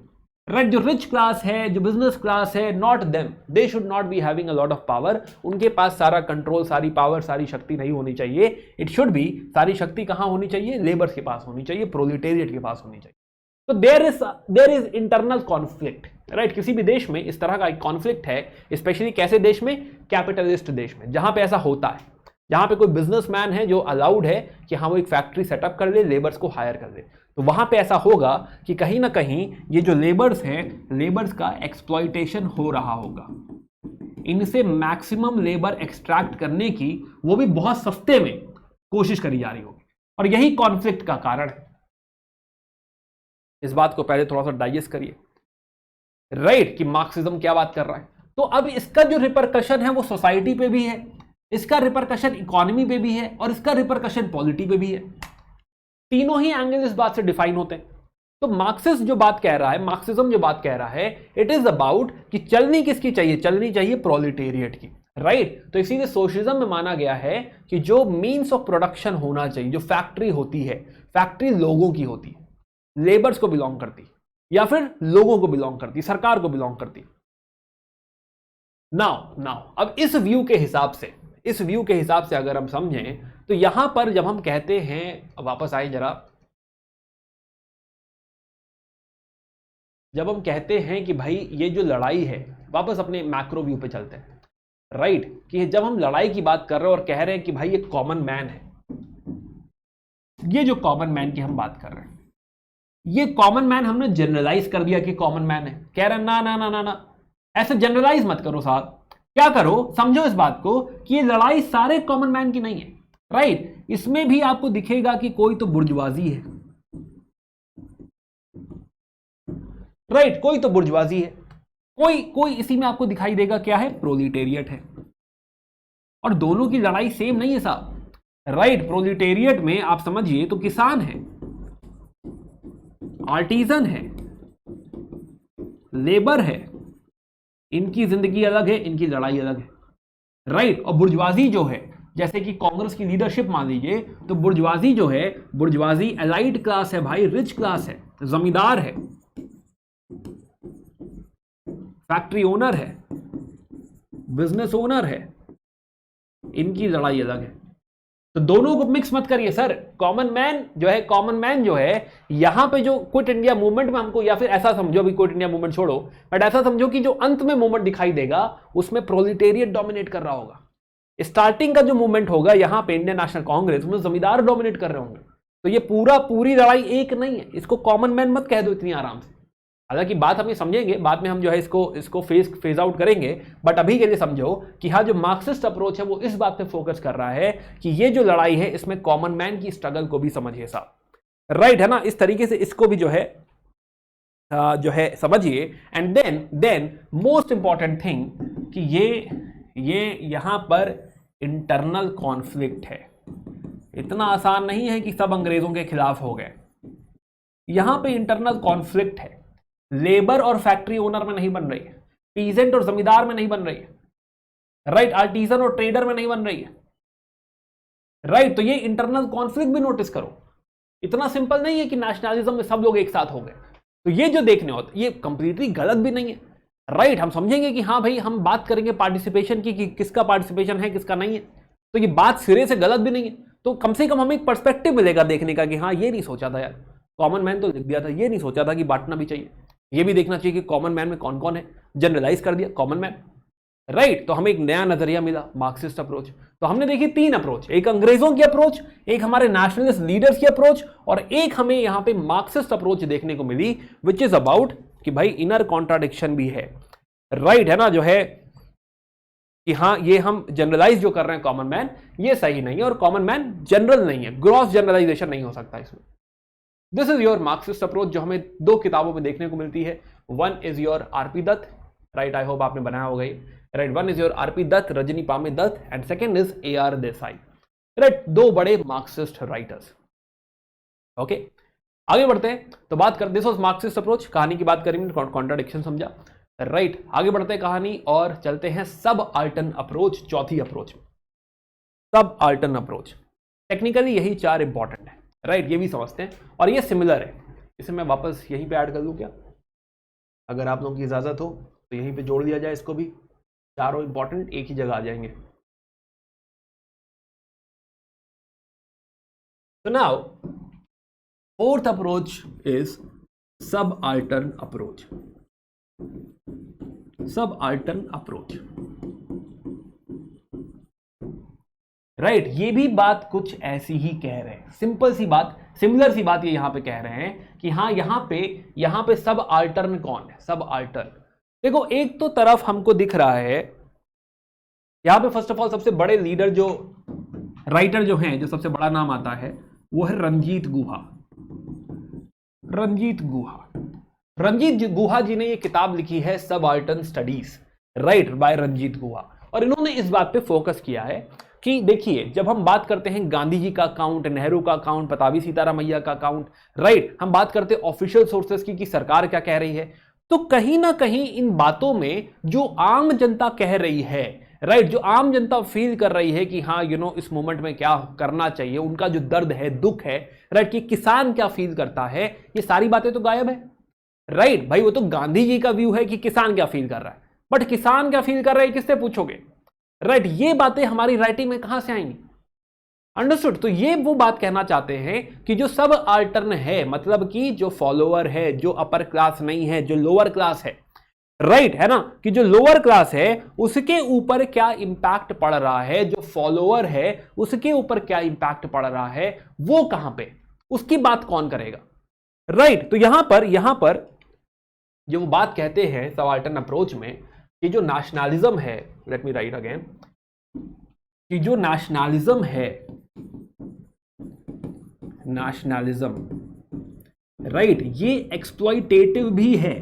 राइट। जो रिच क्लास है, जो बिजनेस क्लास है, not them, they should not be having a lot of power. उनके पास सारा कंट्रोल, सारी पावर, सारी शक्ति नहीं होनी चाहिए। इट शुड बी, सारी शक्ति कहां होनी चाहिए, लेबर्स के पास होनी चाहिए, प्रोलिटेरियट के पास होनी चाहिए। तो there is internal conflict, right. किसी भी देश में इस तरह का एक कॉन्फ्लिक्ट है, स्पेशली कैसे देश में, कैपिटलिस्ट देश में, जहां पे ऐसा होता है, जहां पे कोई बिजनेसमैन है जो अलाउड है कि हाँ वो एक फैक्ट्री सेटअप कर ले, लेबर्स को हायर कर ले। तो वहां पे ऐसा होगा कि कहीं ना कहीं ये जो लेबर्स हैं, लेबर्स का एक्सप्लॉइटेशन हो रहा होगा, इनसे मैक्सिमम लेबर एक्सट्रैक्ट करने की, वो भी बहुत सस्ते में, कोशिश करी जा रही होगी। और यही कॉन्फ्लिक्ट का कारण है। इस बात को पहले थोड़ा सा डाइजेस्ट करिए, राइट, कि मार्क्सिज्म क्या बात कर रहा है। तो अब इसका जो रिपरकशन है वो सोसाइटी पे भी है, इसका रिपरकशन इकोनॉमी पे भी है, और इसका रिपरकशन पॉलिटी पे भी है। तीनों ही एंगल इस बात से डिफाइन होते हैं। तो मार्क्सिस्ट जो बात कह रहा है, मार्क्सिज्म जो बात कह रहा है, इट इज अबाउट कि चलनी किसकी चाहिए, चलनी चाहिए प्रोलिटेरिएट की, राइट। तो इसीलिए सोशलिज्म में माना गया है कि जो मीन्स ऑफ प्रोडक्शन होना चाहिए, जो फैक्ट्री होती है, फैक्ट्री लोगों की होती है, लेबर्स को बिलोंग करती, या फिर लोगों को बिलोंग करती, सरकार को बिलोंग करती। नाउ अब इस व्यू के हिसाब से, इस व्यू के हिसाब से अगर हम समझें तो यहां पर जब हम कहते हैं, वापस आए जरा, जब हम कहते हैं कि भाई ये जो लड़ाई है, वापस अपने मैक्रो व्यू पे चलते हैं, राइट, कि जब हम लड़ाई की बात कर रहे हैं और कह रहे हैं कि भाई ये कॉमन मैन है, ये जो कॉमन मैन की हम बात कर रहे हैं, ये कॉमन मैन हमने जनरलाइज कर दिया कि कॉमन मैन है। कह रहे हैं ना ना ना ना ना, ऐसे जनरलाइज मत करो साहब। क्या करो, समझो इस बात को कि ये लड़ाई सारे कॉमन मैन की नहीं है, राइट। इसमें भी आपको दिखेगा कि कोई तो बुर्जुआजी है, राइट, कोई तो बुर्जुआजी है, कोई इसी में आपको दिखाई देगा क्या है, प्रोलिटेरिएट है। और दोनों की लड़ाई सेम नहीं है साहब, राइट। प्रोलिटेरिएट में आप समझिए तो किसान है, आर्टिजन है, लेबर है, इनकी जिंदगी अलग है, इनकी लड़ाई अलग है, राइट। और बुर्जुआजी जो है, जैसे कि कांग्रेस की लीडरशिप मान लीजिए, तो बुर्जुआजी जो है, बुर्जुआजी एलाइट क्लास है भाई, रिच क्लास है, जमींदार है, फैक्ट्री ओनर है, बिजनेस ओनर है, इनकी लड़ाई अलग है। तो दोनों को मिक्स मत करिए सर। कॉमन मैन जो है यहां पे जो क्विट इंडिया मूवमेंट में हमको, या फिर ऐसा समझो, अभी क्विट इंडिया मूवमेंट छोड़ो, बट ऐसा समझो कि जो अंत में मूवमेंट दिखाई देगा उसमें प्रोलिटेरिएट डोमिनेट कर रहा होगा। स्टार्टिंग का जो मूवमेंट होगा यहां पे इंडियन नेशनल कांग्रेस में, जमींदार डोमिनेट कर रहे होंगे। तो ये पूरी लड़ाई एक नहीं है, इसको कॉमन मैन मत कह दो इतनी आराम से। हालांकि बात हम ये समझेंगे, बाद में हम जो है इसको फेज आउट करेंगे, बट अभी के लिए समझो कि हाँ, जो मार्क्सिस्ट अप्रोच है वो इस बात पे फोकस कर रहा है कि ये जो लड़ाई है इसमें कॉमन मैन की स्ट्रगल को भी समझिए साहब, राइट, है ना। इस तरीके से इसको भी जो है समझिए। And then most important thing कि ये यहां पर इंटरनल कॉन्फ्लिक्ट है। इतना आसान नहीं है कि सब अंग्रेजों के खिलाफ हो गए, यहां पे इंटरनल कॉन्फ्लिक्ट है। लेबर और फैक्ट्री ओनर में नहीं बन रही है, पीजेंट और जमींदार में नहीं बन रही है, राइट, आर्टिजन और ट्रेडर में नहीं बन रही है, राइट। तो ये इंटरनल कॉन्फ्लिक्ट भी नोटिस करो। इतना सिंपल नहीं है कि नेशनलिज्म में सब लोग एक साथ हो गए। तो ये जो देखने होता है ये कंप्लीटली गलत भी नहीं है, राइट। हम समझेंगे कि हाँ भाई, हम बात करेंगे पार्टिसिपेशन की कि किसका पार्टिसिपेशन है किसका नहीं है, तो ये बात सिरे से गलत भी नहीं है। तो कम से कम हमें एक पर्सपेक्टिव मिलेगा देखने का कि हाँ, ये नहीं सोचा था यार, कॉमन मैन तो लिख दिया था, ये नहीं सोचा था कि बांटना भी चाहिए। ये भी देखना चाहिए कि कॉमन मैन में कौन कौन है, जनरलाइज कर दिया कॉमन मैन, राइट। तो हमें एक नया नजरिया मिला, मार्क्सिस्ट अप्रोच। तो हमने देखी 3 अप्रोच, एक अंग्रेजों की अप्रोच, एक हमारे नेशनलिस्ट लीडर्स की अप्रोच, और एक हमें यहां पे मार्क्सिस्ट अप्रोच देखने को मिली, विच इज अबाउट कि भाई इनर कॉन्ट्राडिक्शन भी है, राइट, है ना। जो है कि हाँ, ये हम जनरलाइज जो कर रहे हैं कॉमन मैन, ये सही नहीं है, और कॉमन मैन जनरल नहीं है, ग्रॉस जनरलाइजेशन नहीं हो सकता इसमें। This is your Marxist approach, जो हमें 2 किताबों में देखने को मिलती है। One is your RP Dutt, right, I hope आपने बनाया होगा ये, right. One is your RP Dutt, Rajani Palme Dutt, and second is AR Desai, right. 2 बड़े मार्क्सिस्ट राइटर्स। ओके, आगे बढ़ते हैं। तो बात करते हैं मार्क्सिस्ट अप्रोच, कहानी की बात करेंगे, कॉन्ट्राडिक्शन समझा, राइट। आगे बढ़ते हैं कहानी और चलते हैं सब आल्टन अप्रोच, चौथी अप्रोच में। सब आल्टन अप्रोच टेक्निकली यही 4 इंपॉर्टेंट है, राइट, ये भी समझते हैं, और ये सिमिलर है। इसे मैं वापस यहीं पे ऐड कर दूं क्या, अगर आप लोगों की इजाजत हो तो यहीं पे जोड़ दिया जाए इसको भी, चारों इंपॉर्टेंट एक ही जगह आ जाएंगे। तो नाउ फोर्थ अप्रोच इज सब आल्टर्न अप्रोच। सब आल्टर्न अप्रोच, राइट। ये भी बात कुछ ऐसी ही कह रहे हैं, सिंपल सी बात सिमिलर सी बात ये यहां पे कह रहे हैं कि हाँ यहां पे सब आल्टर्न कौन है, सब आल्टर्न। देखो एक तो तरफ हमको दिख रहा है यहां पे फर्स्ट ऑफ ऑल सबसे बड़े लीडर जो राइटर जो हैं, जो सबसे बड़ा नाम आता है वो है रंजीत गुहा। रंजीत गुहा जी ने ये किताब लिखी है subaltern studies, right, by Ranajit Guha. और इन्होंने इस बात पे फोकस किया है कि देखिए जब हम बात करते हैं गांधी जी का अकाउंट, नेहरू का अकाउंट, पतावी सीतारामैया का अकाउंट, राइट, हम बात करते हैं ऑफिशियल सोर्सेस की कि सरकार क्या कह रही है, तो कहीं ना कहीं इन बातों में जो आम जनता कह रही है, राइट, जो आम जनता फील कर रही है कि हाँ इस मोमेंट में क्या करना चाहिए, उनका जो दर्द है, दुख है, राइट, कि किसान क्या फील करता है, ये सारी बातें तो गायब है, राइट। भाई वो तो गांधी जी का व्यू है कि किसान क्या फील कर रहा है, बट किसान क्या फील कर रहा है किससे पूछोगे, राइट। ये बातें हमारी राइटिंग में कहां से आएंगी, अंडरस्टूड। तो ये वो बात कहना चाहते हैं कि जो सब अल्टर्न है, मतलब कि जो फॉलोअर है, जो अपर क्लास नहीं है, जो लोअर क्लास है, राइट, है ना, कि जो लोअर क्लास है उसके ऊपर क्या इंपैक्ट पड़ रहा है, जो फॉलोअर है उसके ऊपर क्या इंपैक्ट पड़ रहा है, वो कहां पे, उसकी बात कौन करेगा, राइट। तो यहां पर जो वो बात कहते हैं सबाल्टर्न अप्रोच में कि जो नेशनलिज्म है, लेट मी राइट अगेन, कि जो नेशनलिज्म है, नेशनलिज्म, राइट, ये एक्सप्लॉइटेटिव भी है,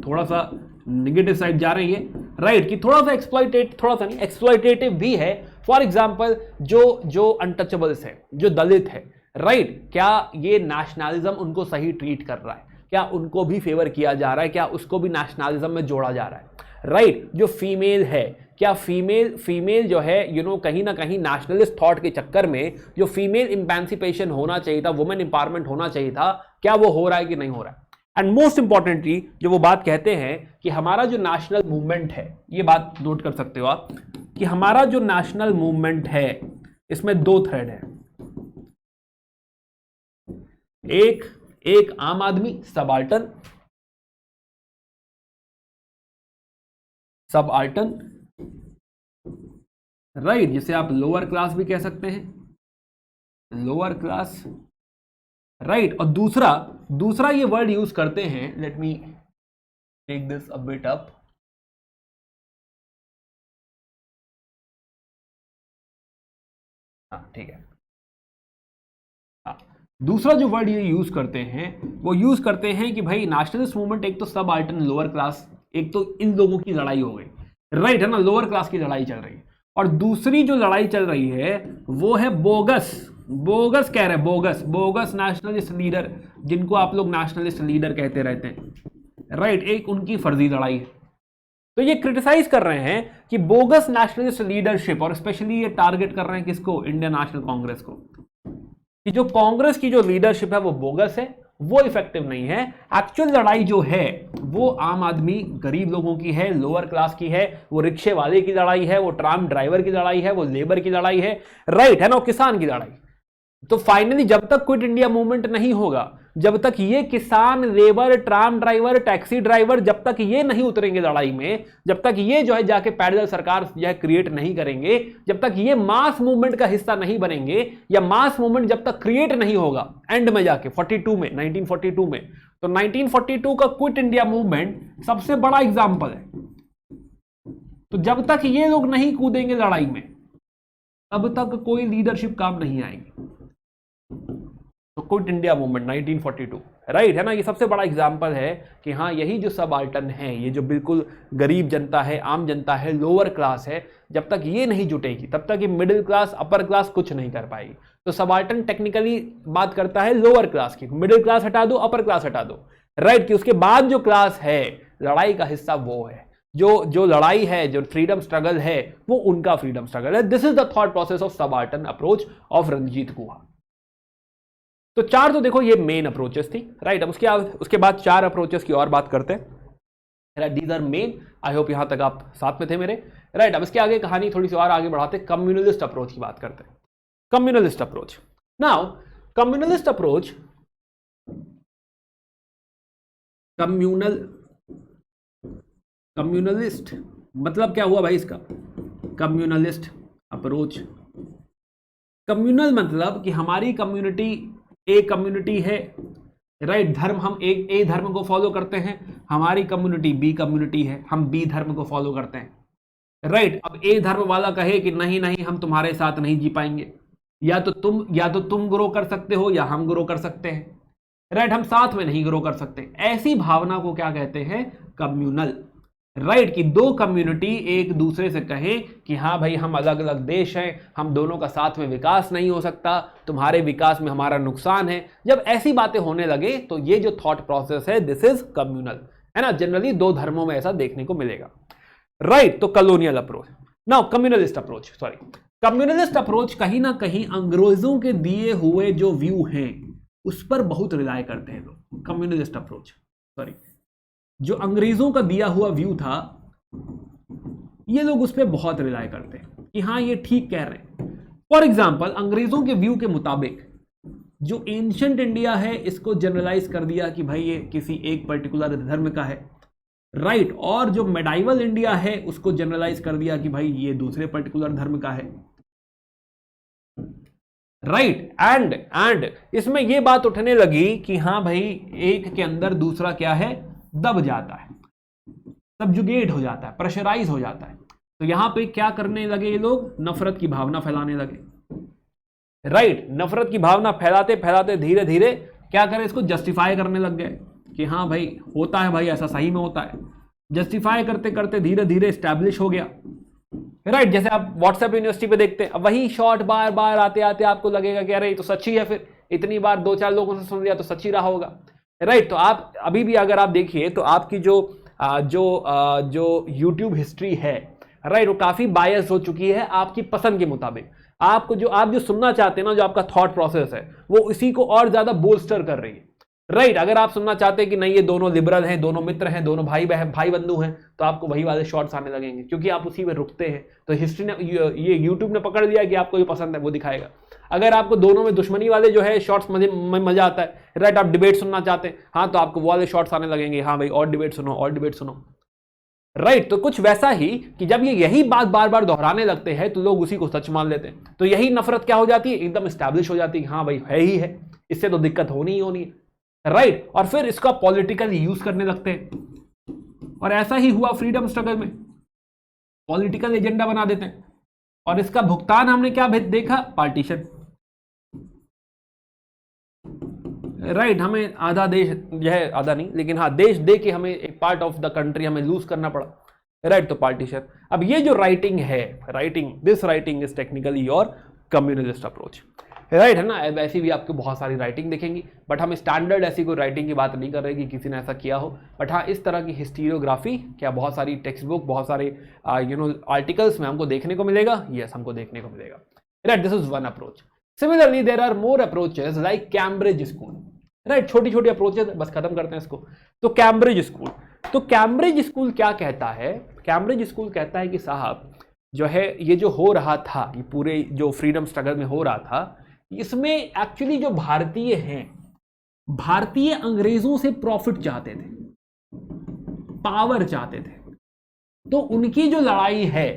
थोड़ा सा नेगेटिव साइड जा रही है, राइट, कि थोड़ा सा एक्सप्लॉइटेटिव भी है। फॉर एग्जांपल जो अनटचेबल्स है, जो दलित है, राइट, क्या ये नेशनलिज्म उनको सही ट्रीट कर रहा है, क्या उनको भी फेवर किया जा रहा है, क्या उसको भी नेशनलिज्म में जोड़ा जा रहा है, राइट। जो फीमेल है, क्या फीमेल जो है कहीं ना कहीं नेशनलिस्ट थॉट के चक्कर में जो फीमेल इम्पैंसिपेशन होना चाहिए था, वुमेन एम्पावरमेंट होना चाहिए था, क्या वो हो रहा है कि नहीं हो रहा है। एंड मोस्ट इंपॉर्टेंटली जो वो बात कहते हैं कि हमारा जो नेशनल मूवमेंट है, ये बात नोट कर सकते हो आप कि हमारा जो नेशनल मूवमेंट है इसमें दो थ्रेड है, एक आम आदमी सबाल्टर्न, राइट, जिसे आप लोअर क्लास भी कह सकते हैं, लोअर क्लास, राइट। और दूसरा ये वर्ड यूज करते हैं, let me take this a bit up, हाँ ठीक है, हाँ, दूसरा जो वर्ड ये यूज करते हैं वो यूज करते हैं कि भाई नेशनलिस्ट मूवमेंट एक तो सब आल्टर्न लोअर क्लास, एक तो इन लोगों की लड़ाई हो गई, राइट, है ना, लोअर क्लास की लड़ाई चल रही है, और दूसरी जो लड़ाई चल रही है वो है बोगस कह रहे हैं, बोगस नेशनलिस्ट लीडर, जिनको आप लोग नेशनलिस्ट लीडर कहते रहते हैं, राइट, एक उनकी फर्जी लड़ाई है। तो ये क्रिटिसाइज कर रहे हैं कि बोगस नेशनलिस्ट लीडरशिप, और स्पेशली ये टारगेट कर रहे हैं किसको, इंडियन नेशनल कांग्रेस को, कि जो कांग्रेस की जो लीडरशिप है वो बोगस है, वो इफेक्टिव नहीं है। एक्चुअल लड़ाई जो है वो आम आदमी, गरीब लोगों की है, लोअर क्लास की है, वो रिक्शे वाले की लड़ाई है, वो ट्राम ड्राइवर की लड़ाई है, वो लेबर की लड़ाई है, राइट, है ना, किसान की लड़ाई। तो फाइनली जब तक क्विट इंडिया मूवमेंट नहीं होगा, जब तक ये किसान, labour, tram driver, taxi driver, जब तक ये नहीं उतरेंगे लड़ाई में, जब तक ये जो है जाके पैरेलल सरकार जो है क्रिएट नहीं करेंगे, जब तक ये मास मूवमेंट का हिस्सा नहीं बनेंगे, या मास मूवमेंट जब तक क्रिएट नहीं होगा एंड में जाके 42 में, 1942 में, तो 1942 का क्विट इंडिया मूवमेंट सबसे बड़ा एग्जाम्पल है। तो जब तक ये लोग नहीं कूदेंगे लड़ाई में, तब तक कोई लीडरशिप काम नहीं आएगी। तो क्विट इंडिया मूवमेंट 1942, राइट, है ना, ये सबसे बड़ा एग्जाम्पल है कि हाँ यही जो सबाल्टर्न है, ये जो बिल्कुल गरीब जनता है, आम जनता है, लोअर क्लास है, जब तक ये नहीं जुटेगी तब तक ये मिडिल क्लास, अपर क्लास कुछ नहीं कर पाएगी। तो सबाल्टर्न टेक्निकली बात करता है लोअर क्लास की, मिडिल क्लास हटा दो, अपर क्लास हटा दो, राइट, कि उसके बाद जो क्लास है लड़ाई का हिस्सा वो है, जो लड़ाई है, जो फ्रीडम स्ट्रगल है, वो उनका फ्रीडम स्ट्रगल है। This is the thought process of subaltern approach of Ranajit Guha. तो चार तो देखो ये मेन अप्रोचेस थी, राइट। अब उसके बाद चार अप्रोचेस की और बात करते हैं, right, these are main. I hope यहां तक आप साथ में थे मेरे, राइट। अब इसके आगे कहानी थोड़ी सी और आगे बढ़ाते, कम्युनलिस्ट अप्रोच की बात करते हैं। Communalist approach, now communalist approach, communalist मतलब क्या हुआ भाई इसका, कम्युनलिस्ट अप्रोच, कम्युनल मतलब कि हमारी कम्युनिटी ए कम्युनिटी है, राइट, धर्म हम ए धर्म को फॉलो करते हैं, हमारी कम्युनिटी बी कम्युनिटी है, हम बी धर्म को फॉलो करते हैं, राइट। अब ए धर्म वाला कहे कि नहीं नहीं हम तुम्हारे साथ नहीं जी पाएंगे, या तो तुम ग्रो कर सकते हो या हम ग्रो कर सकते हैं, राइट, हम साथ में नहीं ग्रो कर सकते। ऐसी भावना को क्या कहते हैं? कम्युनल, राइट, कि दो कम्युनिटी एक दूसरे से कहें कि हाँ भाई हम अलग अलग देश हैं, हम दोनों का साथ में विकास नहीं हो सकता, तुम्हारे विकास में हमारा नुकसान है। जब ऐसी बातें होने लगे तो ये जो थॉट प्रोसेस है दिस इज कम्युनल, है ना। जनरली दो धर्मों में ऐसा देखने को मिलेगा, राइट। तो colonial approach, now communalist approach, communalist approach कहीं ना कहीं अंग्रेजों के दिए हुए जो व्यू हैं उस पर बहुत रिलाय करते हैं लोग। कम्युनलिस्ट अप्रोच, जो अंग्रेजों का दिया हुआ व्यू था ये लोग उस पर बहुत रिलाय करते हैं कि हाँ ये ठीक कह रहे हैं। फॉर एग्जाम्पल, अंग्रेजों के व्यू के मुताबिक जो एंशिएंट इंडिया है इसको जनरलाइज कर दिया कि भाई ये किसी एक पर्टिकुलर धर्म का है, राइट, और जो मेडाइवल इंडिया है उसको जनरलाइज कर दिया कि भाई ये दूसरे पर्टिकुलर धर्म का है, राइट। एंड इसमें यह बात उठने लगी कि हाँ भाई एक के अंदर दूसरा क्या है? दब जाता है, सबजुगेट हो जाता है, प्रेशराइज हो जाता है। तो यहां पे क्या करने लगे ये लोग? नफरत की भावना फैलाने लगे, राइट। नफरत की भावना फैलाते फैलाते धीरे धीरे क्या करें? इसको जस्टिफाई करने लग गए कि हाँ भाई होता है, भाई ऐसा सही में होता है। जस्टिफाई करते करते धीरे धीरे स्टैब्लिश हो गया, राइट। जैसे आप व्हाट्सएप यूनिवर्सिटी पे देखते हैं, अब वही शॉर्ट बार बार आते आते आपको लगेगा कि अरे ये तो सच्ची है, फिर इतनी बार दो चार लोगों से सुन लिया तो सच्ची रहा होगा, राइट। तो आप अभी भी अगर आप देखिए तो आपकी जो यूट्यूब हिस्ट्री है, राइट, वो काफी बायस हो चुकी है आपकी पसंद के मुताबिक। आप जो सुनना चाहते हैं ना, जो आपका थॉट प्रोसेस है वो इसी को और ज्यादा बोल्स्टर कर रही है, राइट। अगर आप सुनना चाहते हैं कि नहीं ये दोनों लिबरल हैं, दोनों मित्र हैं, दोनों भाई बंधु हैं, तो आपको वही वाले शॉर्ट्स आने लगेंगे क्योंकि आप उसी में रुकते हैं। तो हिस्ट्री ने, ये यूट्यूब ने पकड़ लिया कि आपको ये पसंद है वो दिखाएगा। अगर आपको दोनों में दुश्मनी वाले जो है शॉर्ट्स में मजा आता है, राइट, आप डिबेट सुनना चाहते हैं, हाँ, तो आपको वो वाले शॉर्ट्स आने लगेंगे, हाँ भाई और डिबेट सुनो, राइट। तो कुछ वैसा ही कि जब ये यही बात बार बार दोहराने लगते हैं तो लोग उसी को सच मान लेते हैं। तो यही नफरत क्या हो जाती है? एकदम स्टैब्लिश हो जाती है, हाँ भाई है ही है, इससे तो दिक्कत होनी ही होनी है, राइट। और फिर इसका पॉलिटिकल यूज करने लगते हैं। और ऐसा ही हुआ फ्रीडम स्ट्रगल में, पॉलिटिकल एजेंडा बना देते हैं। और इसका भुगतान हमने क्या देखा? Partition, right. हमें आधा देश जो है, आधा नहीं लेकिन हाँ देश दे के हमें एक पार्ट ऑफ द कंट्री हमें लूज करना पड़ा, राइट। तो पार्टीशन। अब ये जो राइटिंग है, this writing is technically your communalist approach, right, है ना। ऐसी भी आपको बहुत सारी राइटिंग दिखेंगी, बट हम स्टैंडर्ड ऐसी कोई राइटिंग की बात नहीं कर रहे कि किसी ने ऐसा किया हो, बट हाँ इस तरह की हिस्टीरियोग्राफी क्या बहुत सारी टेक्स्ट बुक, बहुत सारे आर्टिकल्स में हमको देखने को मिलेगा, यस हमको देखने को मिलेगा, राइट। This is one approach. Similarly there are more approaches like Cambridge school, right. छोटी छोटी अप्रोचेस, बस खत्म करते हैं इसको। तो कैम्ब्रिज स्कूल क्या कहता है? कैम्ब्रिज स्कूल कहता है कि साहब जो है ये जो हो रहा था, ये पूरे जो फ्रीडम स्ट्रगल में हो रहा था, इसमें एक्चुअली जो भारतीय हैं, भारतीय अंग्रेजों से प्रॉफिट चाहते थे, पावर चाहते थे। तो उनकी जो लड़ाई है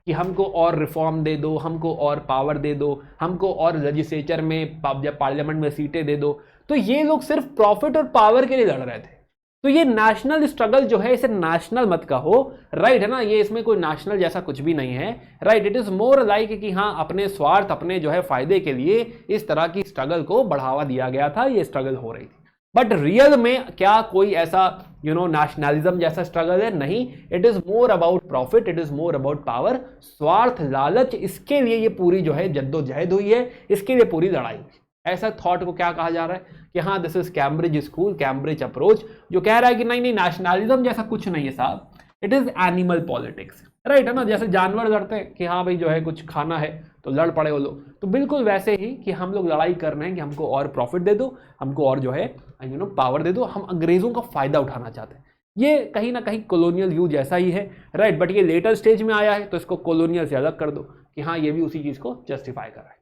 कि हमको और रिफॉर्म दे दो, हमको और पावर दे दो, हमको और लेजिस्लेचर में, पार्लियामेंट में सीटें दे दो, तो ये लोग सिर्फ प्रॉफिट और पावर के लिए लड़ रहे थे। तो ये नेशनल स्ट्रगल जो है, इसे नेशनल मत कहो, राइट, है ना। ये इसमें कोई नेशनल जैसा कुछ भी नहीं है, right. It is more like कि हाँ अपने स्वार्थ, अपने जो है फायदे के लिए इस तरह की स्ट्रगल को बढ़ावा दिया गया था, ये स्ट्रगल हो रही थी। बट रियल में क्या कोई ऐसा नेशनलिज्म जैसा स्ट्रगल है? नहीं। It is more about profit, it is more about power, स्वार्थ, लालच, इसके लिए ये पूरी जो है जद्दोजहद हुई है, इसके लिए पूरी लड़ाई हुई। ऐसा थॉट को क्या कहा जा रहा है कि हाँ this is Cambridge school, Cambridge approach, जो कह रहा है कि नहीं नेशनलिज्म जैसा कुछ नहीं है साहब, it is animal politics, right, है ना। जैसे जानवर लड़ते हैं कि हाँ भाई जो है कुछ खाना है तो लड़ पड़े वो लोग, तो बिल्कुल वैसे ही कि हम लोग लड़ाई कर रहे हैं कि हमको और प्रॉफिट दे दो, हमको और जो है पावर दे दो, हम अंग्रेजों का फायदा उठाना चाहते हैं। ये कहीं ना कहीं कॉलोनियल व्यू जैसा ही है, राइट। बट ये लेटर स्टेज में आया है तो इसको कॉलोनियल से अलग कर दो कि हाँ ये भी उसी चीज को जस्टिफाई कर रहा है।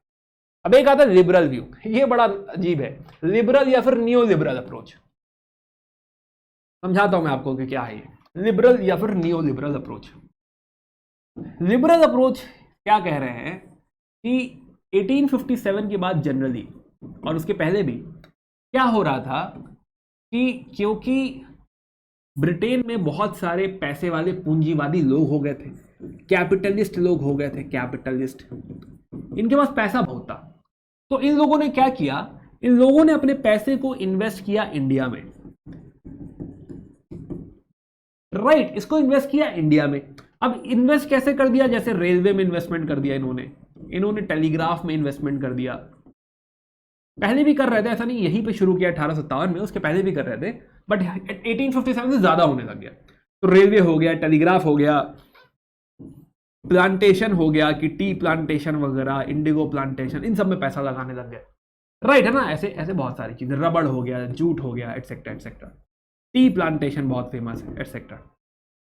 अब एक आता है लिबरल व्यू, ये बड़ा अजीब है, लिबरल या फिर नियो लिबरल अप्रोच। समझाता हूं मैं आपको कि क्या है ये लिबरल या फिर neo liberal approach. Liberal approach क्या कह रहे हैं कि 1857 के बाद जनरली और उसके पहले भी क्या हो रहा था कि क्योंकि ब्रिटेन में बहुत सारे पैसे वाले पूंजीवादी लोग हो गए थे, कैपिटलिस्ट लोग हो गए थे, कैपिटलिस्ट, इनके पास पैसा बहुत था। तो इन लोगों ने क्या किया, इन लोगों ने अपने पैसे को इन्वेस्ट किया इंडिया में, राइट, इसको इन्वेस्ट किया इंडिया में। अब इन्वेस्ट कैसे कर दिया, जैसे रेलवे में इन्वेस्टमेंट कर दिया इन्होंने टेलीग्राफ में इन्वेस्टमेंट कर दिया, पहले भी कर रहे थे, ऐसा नहीं यहीं पे शुरू किया 1857 में, उसके पहले भी कर रहे थे, बट 1857 से ज्यादा होने लग गया। तो रेलवे हो गया, टेलीग्राफ हो गया, प्लांटेशन हो गया कि टी प्लांटेशन वगैरह, इंडिगो प्लांटेशन, इन सब में पैसा लगाने लग गए, राइट है ना। ऐसे ऐसे बहुत सारी चीजें, रबड़ हो गया, जूट हो गया, एटसेट्रा एटसेट्रा, टी प्लांटेशन बहुत फेमस है, एटसेट्रा,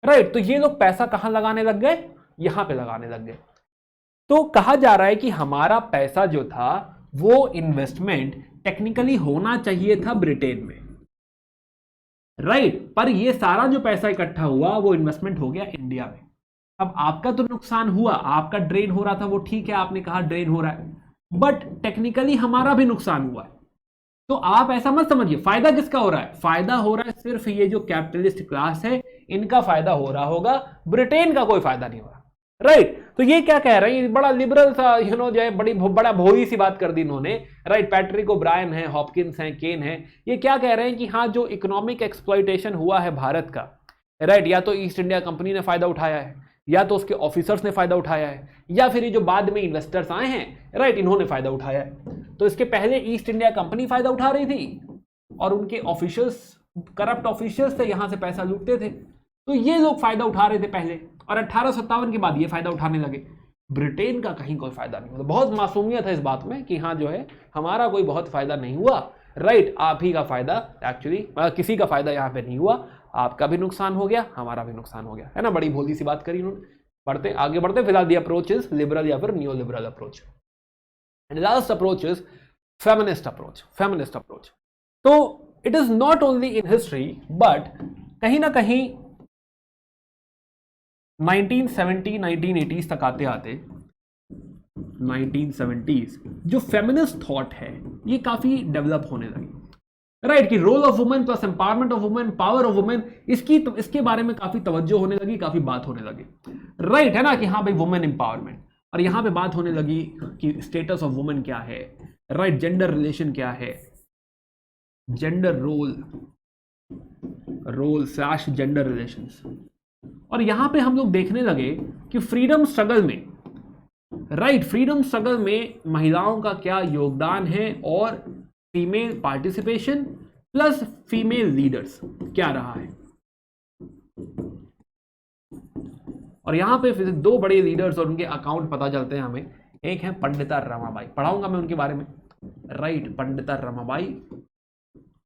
राइट। तो ये लोग पैसा कहां लगाने लग गए, यहां पे लगाने लग गए। तो कहा जा रहा है कि हमारा पैसा जो था वो इन्वेस्टमेंट टेक्निकली होना चाहिए था ब्रिटेन में, राइट, पर ये सारा जो पैसा इकट्ठा हुआ वो इन्वेस्टमेंट हो गया इंडिया में। अब आपका तो नुकसान हुआ, आपका ड्रेन हो रहा था, वो ठीक है, आपने कहा ड्रेन हो रहा है, बट टेक्निकली हमारा भी नुकसान हुआ है। तो आप ऐसा मत समझिए, फायदा किसका हो रहा है, फायदा हो रहा है सिर्फ ये जो कैपिटलिस्ट क्लास है इनका फायदा हो रहा होगा, ब्रिटेन का कोई फायदा नहीं हो रहा, राइट। तो ये क्या कह रहे हैं, बड़ा लिबरल सा जो है, बड़ा भोली सी बात कर दी इन्होंने, राइट। पैट्रिक ओब्रायन है, हॉपकिंस है, केन है, ये क्या कह रहे हैं कि हाँ जो इकोनॉमिक एक्सप्लॉइटेशन हुआ है भारत का, राइट, या तो ईस्ट इंडिया कंपनी ने फायदा उठाया है, या तो उसके ऑफिसर्स ने फायदा उठाया है, या फिर ये जो बाद में इन्वेस्टर्स आए हैं, राइट, इन्होंने फायदा उठाया है। तो इसके पहले ईस्ट इंडिया कंपनी फायदा उठा रही थी और उनके ऑफिशियल्स, करप्ट ऑफिशियल्स थे, यहां से पैसा लूटते थे, तो ये लोग फायदा उठा रहे थे पहले, और 1857 के बाद ये फायदा उठाने लगे। ब्रिटेन का कहीं कोई फायदा नहीं हुआ। बहुत मासूमियत है इस बात में कि हाँ जो है हमारा कोई बहुत फायदा नहीं हुआ, राइट, आप ही का फायदा, एक्चुअली किसी का फायदा यहाँ पे नहीं हुआ, आपका भी नुकसान हो गया, हमारा भी नुकसान हो गया, है ना। बड़ी भोली सी बात करी उन्होंने। आगे बढ़ते, फिलहाल दी अप्रोच इज लिबरल या फिर neo liberal approach, and last approach is feminist approach, feminist approach. तो it is not only in history, but कहीं ना कहीं 1970 1980s तक आते आते 1970s जो फेमिनिस्ट थॉट है ये काफी डेवलप होने लगी, राइट, कि role of women plus empowerment of women, power of women, इसके बारे में काफी तवज्जो होने लगी, काफी बात होने लगी, राइट, है ना, कि हाँ भाई वुमेन एम्पावरमेंट, और यहां पे बात होने लगी कि स्टेटस ऑफ वुमेन क्या है, राइट, जेंडर रिलेशन क्या है, gender role slash gender relations. और यहां पे हम लोग देखने लगे कि फ्रीडम स्ट्रगल में, राइट, फ्रीडम स्ट्रगल में महिलाओं का क्या योगदान है, और female participation plus female leaders क्या रहा है। और यहां पे फिर दो बड़े लीडर्स और उनके अकाउंट पता चलते हैं हमें। एक है पंडिता रमाबाई, पढ़ाऊंगा मैं उनके बारे में, राइट, पंडिता रमाबाई।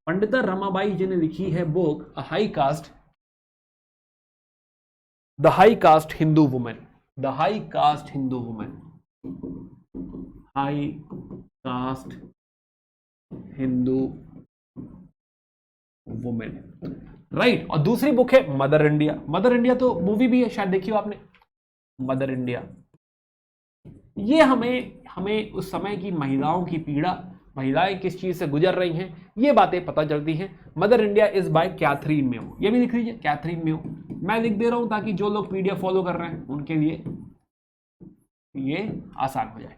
पंडिता रमाबाई जी ने लिखी है book high cast, the high cast Hindu women, the high cast Hindu women, high cast Hindu women, right. और दूसरी बुक है मदर इंडिया। मदर इंडिया तो मूवी भी है, शायद देखी हो आपने, मदर इंडिया। ये हमें उस समय की महिलाओं की पीड़ा, महिलाएं किस चीज से गुजर रही हैं, ये बातें पता चलती हैं। Mother India is by Catherine Mayo, ये भी लिख लीजिए, कैथरीन मेयो। मैं लिख दे रहा हूं ताकि जो लोग पीडीएफ फॉलो कर रहे हैं उनके लिए ये आसान हो जाए,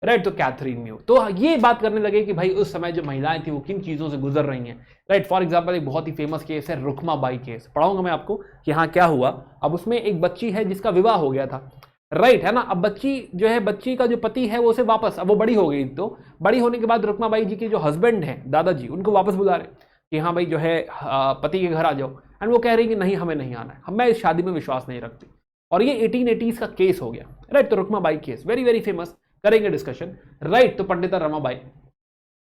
राइट। तो कैथरीन मेयो तो ये बात करने लगे कि भाई उस समय जो महिलाएं थी वो किन चीजों से गुजर रही हैं, राइट। फॉर एग्जांपल एक बहुत ही फेमस केस है रुकमाबाई केस, पढ़ाऊंगा मैं आपको कि हाँ क्या हुआ। अब उसमें एक बच्ची है जिसका विवाह हो गया था, राइट, है ना। अब बच्ची जो है, बच्ची का जो पति है वो उसे वापस, अब वो बड़ी हो गई, तो बड़ी होने के बाद रुकमाबाई जी के जो हस्बैंड हैं दादाजी, उनको वापस बुला रहे कि हाँ भाई जो है पति के घर आ जाओ, एंड वो कह रही कि नहीं हमें नहीं आना है, मैं इस शादी में विश्वास नहीं रखती। और ये 1880s का केस हो गया, राइट। तो Rukhmabai case very very famous, करेंगे डिस्कशन, राइट। तो Pandita Ramabai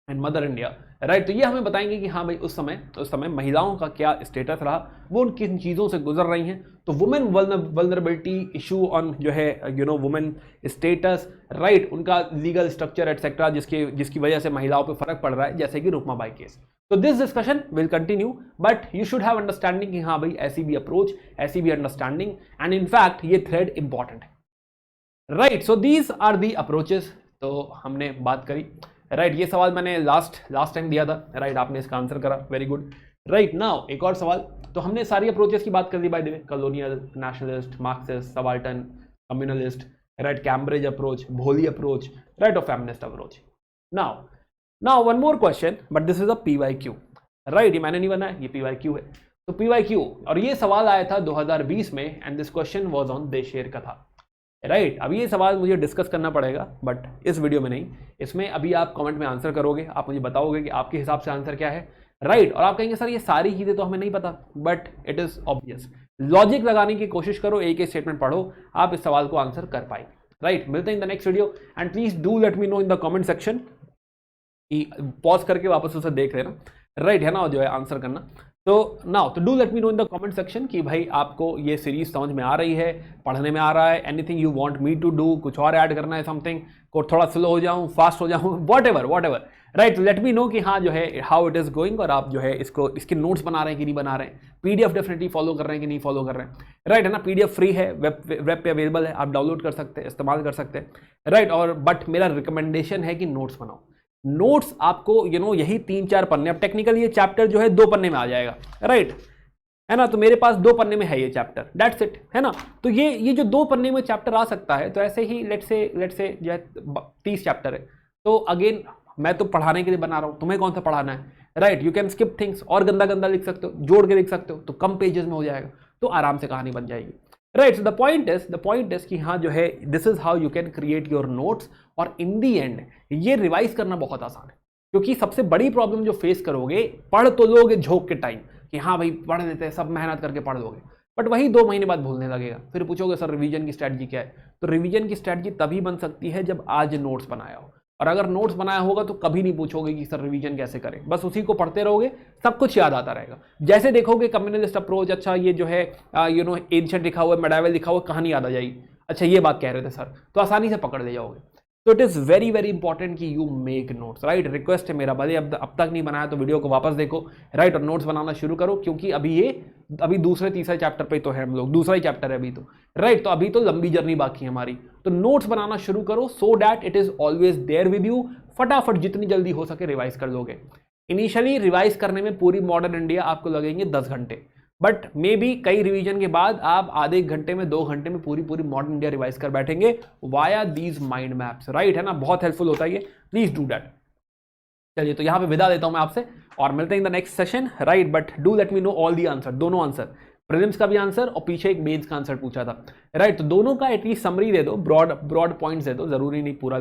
and mother India, right. तो ये हमें बताएंगे कि हाँ भाई उस समय महिलाओं का क्या स्टेटस रहा, वो उन किन चीज़ों से गुजर रही हैं। तो वुमेन वल्नरेबिलिटी इशू ऑन जो है वुमेन स्टेटस, राइट, उनका लीगल स्ट्रक्चर एटसेट्रा, जिसकी वजह से महिलाओं पे फर्क पड़ रहा है, जैसे कि रुकमाबाई केस। तो this discussion will continue, but you should have understanding कि हाँ भाई ऐसी भी अप्रोच, ऐसी भी अंडरस्टैंडिंग, एंड इनफैक्ट ये थ्रेड इंपॉर्टेंट है, right. So these are the approaches. तो हमने बात करी, राइट, ये सवाल मैंने लास्ट टाइम दिया था, राइट, आपने इसका आंसर करा, वेरी गुड। राइट, नाउ एक और सवाल। तो हमने सारी अप्रोचेस की बात कर ली by the way, colonial, nationalist, Marxist, subaltern, communalist, right, Cambridge approach, भोली अप्रोच, राइट, और feminist approach. Now one more question, but this is a PYQ, right, ये मैंने नहीं बनाया, ये PYQ है। तो PYQ, और ये सवाल आया था 2020 में, and this question was on देशेर कथा, राइट। अब ये सवाल मुझे डिस्कस करना पड़ेगा, बट इस वीडियो में नहीं, इसमें अभी आप कमेंट में आंसर करोगे, आप मुझे बताओगे कि आपके हिसाब से आंसर क्या है, राइट। और आप कहेंगे सर ये सारी चीज़ें तो हमें नहीं पता, but it is obvious. Logic लगाने की कोशिश करो, एक स्टेटमेंट पढ़ो, आप इस सवाल को आंसर कर पाएंगे, राइट। मिलते हैं in the next video, and please do let me know in the comment section, pause करके वापस उसे देख लेना, राइट, है ना, जो है आंसर करना। तो do let me know in the comment section कि भाई आपको ये सीरीज समझ में आ रही है, पढ़ने में आ रहा है, anything you want me to do, कुछ और ऐड करना है, समथिंग को थोड़ा स्लो हो जाऊं, फास्ट हो जाऊं, what ever, right, let me know कि हाँ जो है हाउ इट इज गोइंग, और आप जो है इसके नोट्स बना रहे हैं कि नहीं बना रहे हैं, PDF डेफिनेटली फॉलो कर रहे हैं कि नहीं फॉलो कर रहे हैं, राइट, है ना। PDF फ्री है, वेब पे अवेलेबल है, आप डाउनलोड कर सकते हैं, इस्तेमाल कर सकते हैं, राइट। और बट मेरा रिकमेंडेशन है कि नोट्स बनाओ। नोट्स आपको यही 3-4 पन्ने, अब टेक्निकली ये चैप्टर जो है 2 पन्ने में आ जाएगा, राइट, है ना। तो मेरे पास 2 पन्ने में है ये चैप्टर, दैट्स इट, है ना। तो ये जो 2 पन्ने में चैप्टर आ सकता है, तो ऐसे ही लेट्स से जो है 30 चैप्टर है, तो अगेन मैं तो पढ़ाने के लिए बना रहा हूँ, तुम्हें कौन सा पढ़ाना है, right. You can skip things, और गंदा लिख सकते हो, जोड़ के लिख सकते हो, तो कम पेजेस में हो जाएगा, तो आराम से कहानी बन जाएगी, right. So the point is कि हाँ जो है this is how you can create your notes, और इन दी एंड ये रिवाइज करना बहुत आसान है, क्योंकि सबसे बड़ी प्रॉब्लम जो फेस करोगे, पढ़ तो लोगे झोंक के टाइम कि हाँ भाई पढ़ लेते हैं, सब मेहनत करके पढ़ लोगे, बट वही 2 महीने बाद भूलने लगेगा, फिर पूछोगे सर रिवीजन की स्ट्रैटेजी क्या है। तो रिवीजन की स्ट्रैटेजी तभी बन सकती है जब आज नोट्स बनाया हो, और अगर नोट्स बनाया होगा तो कभी नहीं पूछोगे कि सर रिवीजन कैसे करें, बस उसी को पढ़ते रहोगे, सब कुछ याद आता रहेगा। जैसे देखोगे कम्युनलिस्ट अप्रोच, अच्छा ये जो है एंशिएंट लिखा हुआ है, मेडाइवल लिखा हुआ है, कहानी याद आ जाएगी, अच्छा ये बात कह रहे थे सर, तो आसानी से पकड़ ले जाओगे। तो इट इज़ वेरी इंपॉर्टेंट कि you make notes, right. Request है मेरा, भले अब तक नहीं बनाया तो वीडियो को वापस देखो, राइट, और नोट्स बनाना शुरू करो, क्योंकि अभी दूसरे तीसरे चैप्टर पे तो है हम लोग, दूसरा ही चैप्टर है अभी तो, राइट। तो अभी तो लंबी जर्नी बाकी है हमारी, तो नोट्स बनाना शुरू करो, so that it is always there with you. फटाफट जितनी जल्दी हो सके रिवाइज कर लोगे। इनिशियली रिवाइज करने में पूरी मॉडर्न इंडिया आपको लगेंगे 10 घंटे, बट मे बी कई रिवीजन के बाद आप आधे 1 घंटे में, 2 घंटे में पूरी मॉडर्न इंडिया रिवाइज कर बैठेंगे via these mind maps, right, है ना। बहुत हेल्पफुल होता है ये, प्लीज डू दैट। चलिए, तो यहाँ पे विदा देता हूं मैं आपसे, और मिलते हैं in the next session, right. But do let me know all the answer, दोनों आंसर, प्रीलिम्स का भी आंसर और पीछे एक मेंस का आंसर पूछा था, राइट। तो दोनों का एटलीस्ट समरी दे दो, ब्रॉड पॉइंट्स दे दो, जरूरी नहीं पूरा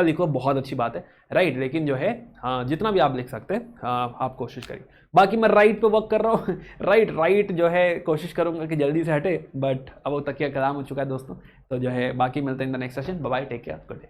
लिखो, बहुत अच्छी बात है, राइट। लेकिन जो है हाँ जितना भी आप लिख सकते हैं आप कोशिश करिए। बाकी मैं राइट पे वर्क कर रहा हूँ, राइट जो है कोशिश करूंगा कि जल्दी से हटे, बट अब वो तकिया कलाम हो चुका है दोस्तों। तो जो है बाकी मिलते हैं in the next session, bye bye, take care, good day.